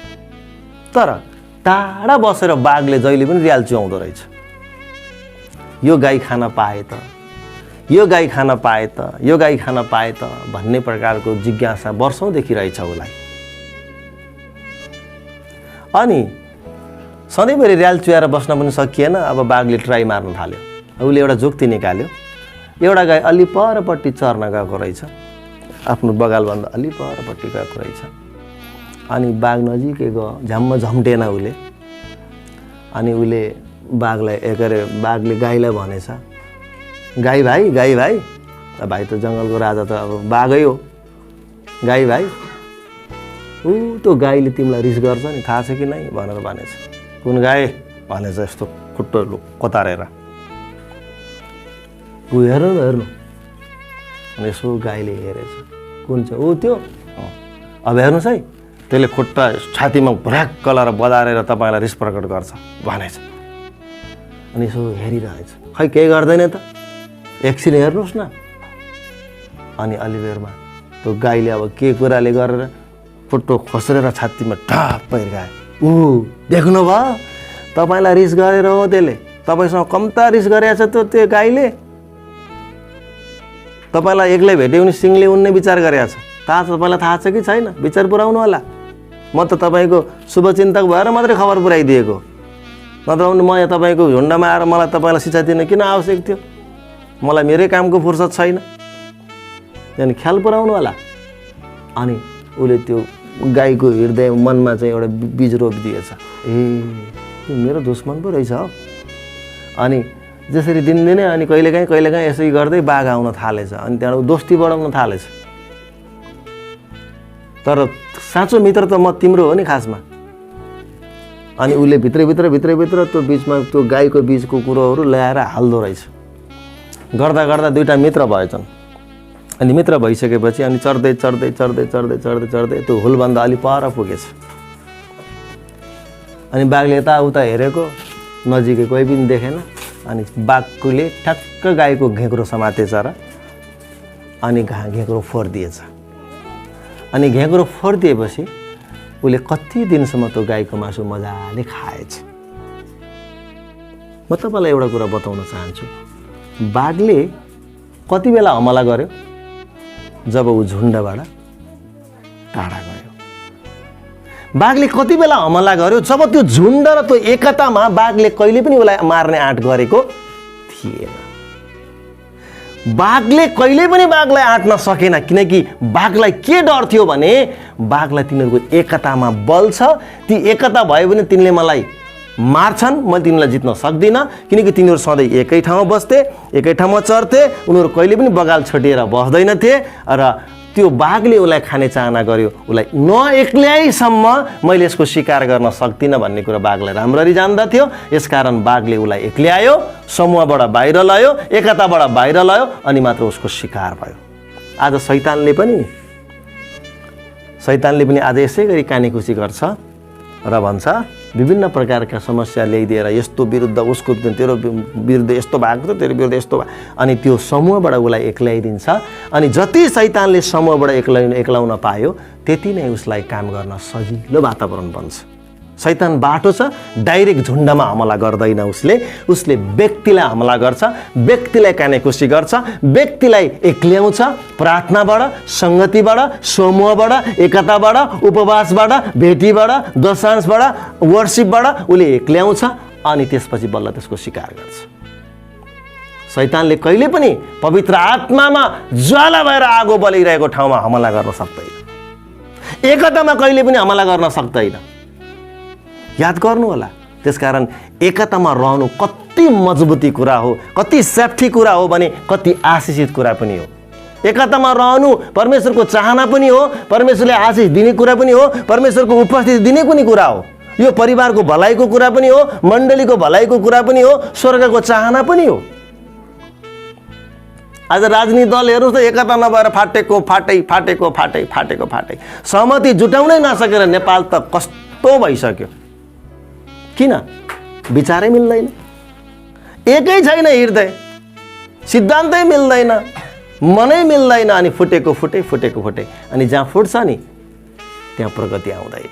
तर टाढा बसेर बाघले जहिले पनि र्याल च्याउँदो रहेछ। यो गाई खान पाए त, यो गाई खान पाए त, यो गाई खान पाए त भन्ने प्रकारको जिज्ञासा वर्षौँदेखि रहेछ उसलाई। अनि सधैँभरि र्याल चुहाएर बस्न पनि सकिएन। अब बाघले ट्राई मार्न थाल्यो। उसले एउटा जुक्ति निकाल्यो, एउटा गाई अलि परपट्टि चर्न गएको रहेछ, आफ्नो बगालभन्दा अलि परपट्टि गएको रहेछ। अनि बाघ नजिकै गयो, झ्याम्म झम्टेन उसले। अनि उसले बाघले गाईलाई भनेछ, गाई भाइ भाइ त जङ्गलको राजा त अब बाघै हो, गाई भाइ त्यो गाईले तिमीलाई रिस गर्छ नि, थाहा छ कि नै भनेर भनेछ। कुन गाई भनेछ, यस्तो खुट्टो कतारेर, हेर्नु। अनि यसो गाईले हेरेछ, कुन छ त्यो, अब हेर्नुहोस् है, त्यसले खुट्टा छातीमा भ्र्याक्क लाएर बजारेर तपाईँलाई रिस प्रकट गर्छ भनेछ। अनि यसो हेरिरहेछ, खै केही गर्दैन त, एकछिन हेर्नुहोस् न। अनि अलि बेरमा त्यो गाईले अब के कुराले गरेर खुट्टो खोस्रेर छातीमा ढाप हिर्कायो। देख्नुभयो, तपाईँलाई रिस गरेर हो त्यसले, तपाईँसँग कम्ता रिस गरेछ त्यो गाईले, तपाईँलाई एक्लै भेट्यो भने सिङले उन्ने विचार गरेछ। तपाईँलाई थाहा छ कि छैन, विचार पुऱ्याउनु होला। म त तपाईँको शुभचिन्तक भएर मात्रै खबर पुऱ्याइदिएको, नत्र म यहाँ तपाईँको झुन्डमा आएर मलाई तपाईँलाई शिक्षा दिन किन आवश्यक थियो? मलाई मेरै कामको फुर्सद छैन, त्यहाँदेखि ख्याल पुऱ्याउनु होला। अनि उसले त्यो गाईको हृदय मनमा चाहिँ एउटा बीज रोपिदिएछ, त्यो मेरो दुश्मन पो रहेछ हो। अनि जसरी दिनदिनै अनि कहिलेकाहीँ यसै गर्दै बाघ आउन थालेछ। अनि त्यहाँबाट दोस्ती बढाउन थालेछ। तर साँचो मित्र त म तिम्रो हो नि खासमा। अनि उसले भित्रभित्र त्यो बिचमा त्यो गाईको बिचको कुरोहरू ल्याएर हाल्दो रहेछ। गर्दा दुईवटा मित्र भएछन्। अनि मित्र भइसकेपछि अनि चढ्दै त्यो हुलभन्दा अलि पर पुगेछ। अनि बाघले यताउता हेरेको, नजिकै कोही पनि देखेन। अनि बाघले ठ्याक्क गाईको घेक्रो समातेछ र अनि घेक्रो फोरिदिएछ। अनि घेक्रो फोरिदिएपछि उसले कति दिनसम्म त्यो गाईको मासु मजाले खाएछ। म तपाईँलाई एउटा कुरा बताउन चाहन्छु, बाघले कति बेला हमला गर्यो? जब ऊ झुन्डबाट टाढा गयो। बाघले कति बेला हमला गर्यो? जब त्यो झुन्ड र त्यो एकतामा बाघले कहिले पनि उसलाई मार्ने आँट गरेको थिएन। बाघले कहिले पनि बाघलाई आँट्न सकेन, किनकि बाघलाई के डर थियो भने बाघलाई तिनीहरूको एकतामा बल छ। ती एकता भयो भने तिनले मलाई मार्छन्, म तिनीलाई जित्न सक्दिनँ, किनकि तिनीहरू सधैँ एकै ठाउँमा बस्थे, एकै ठाउँमा चर्थे, उनीहरू कहिले पनि बगाल छटिएर बस्दैनथे। र त्यो बाघले उसलाई खाने चाहना गर्यो, उसलाई नएक्ल्याइसम्म मैले यसको शिकार गर्न सक्दिनँ भन्ने कुरा बाघलाई राम्ररी जान्दथ्यो। यसकारण बाघले उसलाई एक्ल्यायो, समूहबाट बाहिर लयो, एकताबाट बाहिर लयो, अनि मात्र उसको शिकार भयो। आज शैतानले पनि आज यसै गरी कानेकुसी गर्छ र भन्छ विभिन्न प्रकारका समस्या ल्याइदिएर यस्तो विरुद्ध उसको तेरो विरुद्ध यस्तो भएको छ, तेरो विरुद्ध यस्तो भयो, अनि त्यो समूहबाट उसलाई एक्ल्याइदिन्छ। अनि जति शैतानले समूहबाट एक्लाउन पायो त्यति नै उसलाई काम गर्न सजिलो वातावरण बन्छ। शैतान बाटो छ, डाइरेक्ट झुन्डमा हमला गर्दैन। उसले व्यक्तिलाई हमला गर्छ, व्यक्तिलाई कानेकुसी गर्छ, व्यक्तिलाई एक्ल्याउँछ। प्रार्थनाबाट, सङ्गतिबाट, समूहबाट, एकताबाट, उपवासबाट, भेटीबाट, दशांशबाट, वर्शिपबाट उसले एक्ल्याउँछ। अनि त्यसपछि बल्ल त्यसको शिकार गर्छ। शैतानले कहिले पनि पवित्र आत्मामा ज्वाला भएर आगो बलिरहेको ठाउँमा हमला गर्न सक्दैन, एकतामा कहिले पनि हमला गर्न सक्दैन। याद गर्नु होला। त्यसकारण एकतामा रहनु कति मजबुती कुरा हो, कति सेफ्टी कुरा हो भने कति आशिषित कुरा पनि हो। एकतामा रहनु परमेश्वरको चाहना पनि हो, परमेश्वरले आशिष दिने कुरा पनि हो, परमेश्वरको उपस्थिति दिने पनि कुरा हो। यो परिवारको भलाइको कुरा पनि हो, मण्डलीको भलाइको कुरा पनि हो, स्वर्गको चाहना पनि हो। आज राजनीतिक दल हेर्नुहोस् त, एकता नभएर फाटे सहमति जुटाउनै नसकेर नेपाल त कस्तो भइसक्यो। किन? विचारै मिल्दैन, एकै छैन हृदय, सिद्धान्तै मिल्दैन, मनै मिल्दैन। अनि फुटेको फुटे। अनि जहाँ फुट्छ नि त्यहाँ प्रगति आउँदैन।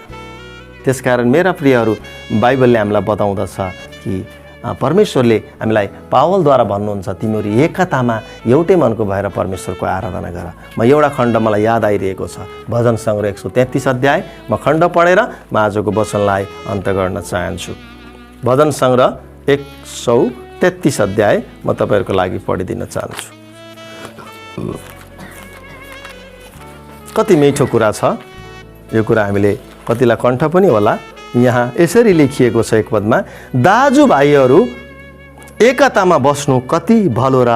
त्यसकारण मेरा प्रियहरू, बाइबलले हामीलाई बताउँदछ कि परमेश्वरले हामीलाई पावलद्वारा भन्नुहुन्छ, तिमीहरू एकतामा एउटै मनको भएर परमेश्वरको आराधना गर। म एउटा खण्ड मलाई याद आइरहेको छ, भजन सङ्ग्रह 133 अध्याय। म खण्ड पढेर म आजको वचनलाई अन्त गर्न चाहन्छु। भजन सङ्ग्रह 133 अध्याय म तपाईँहरूको लागि पढिदिन चाहन्छु। कति मिठो कुरा छ यो कुरा हामीले कतिलाई कण्ठ पनि होला। यहाँ यसरी लेखिएको छ एक पदमा, दाजुभाइहरू एकतामा बस्नु कति भलो र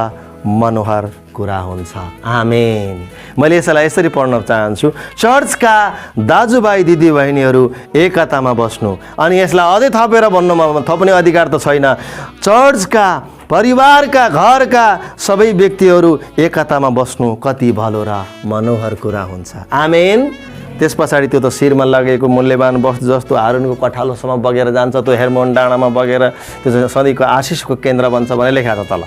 मनोहर कुरा हुन्छ। आमेन। मैले यसलाई यसरी पढ्न चाहन्छु, चर्चका दाजुभाइ दिदीबहिनीहरू एकतामा बस्नु। अनि यसलाई अझै थपेर भन्नुमा थप्ने अधिकार त छैन। चर्चका परिवारका घरका सबै व्यक्तिहरू एकतामा बस्नु कति भलो र मनोहर कुरा हुन्छ। आमेन। त्यस पछाडि त्यो त शिरमा लगेको मूल्यवान वस्तु जस्तो हारुनको कठालोसम्म बगेर जान्छ, त्यो हेर्मोन डाँडामा बगेर त्यो सधैँको आशिषको केन्द्र बन्छ भनेर लेखेको छ तल।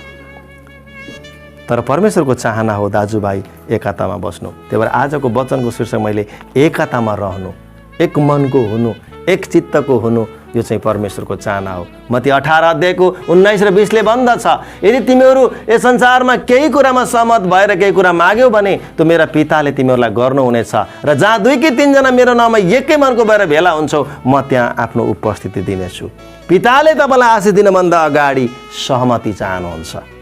तर परमेश्वरको चाहना हो दाजुभाइ एकतामा बस्नु। त्यही भएर आजको वचनको शीर्षक मैले एकतामा रहनु, एक मनको हुनु, एक चित्तको हुनु, यो चाहिँ परमेश्वरको चाहना हो। मत्ती 18 अध्यायको 19 र 20 ले भन्दछ, यदि तिमीहरू यस संसारमा केही कुरामा सहमत भएर केही कुरा माग्यौ भने त्यो मेरा पिताले तिमीहरूलाई गर्नुहुनेछ। र जहाँ 2 कि 3 जना मेरो नाममा एकै मनको भएर भेला हुन्छौ, म त्यहाँ आफ्नो उपस्थिति दिनेछु। पिताले तपाईँलाई आशिष दिनभन्दा अगाडि सहमति चाहनुहुन्छ।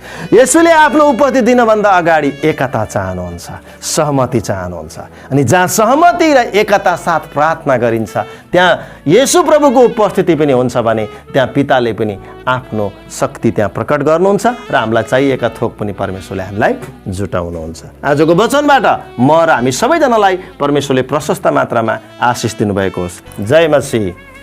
यसुले आफ्नो उपस्थिति दिनभन्दा अगाडि एकता चाहनुहुन्छ, सहमति चाहनुहुन्छ। अनि जहाँ सहमति र एकता साथ प्रार्थना गरिन्छ, त्यहाँ येशू प्रभुको उपस्थिति पनि हुन्छ भने त्यहाँ पिताले पनि आफ्नो शक्ति त्यहाँ प्रकट गर्नुहुन्छ र हामीलाई चाहिएका थोक पनि परमेश्वरले हामीलाई जुटाउनुहुन्छ। आजको वचनबाट म र हामी सबैजनालाई परमेश्वरले प्रशस्त मात्रामा आशिष दिनुभएको होस्। जय मसीह।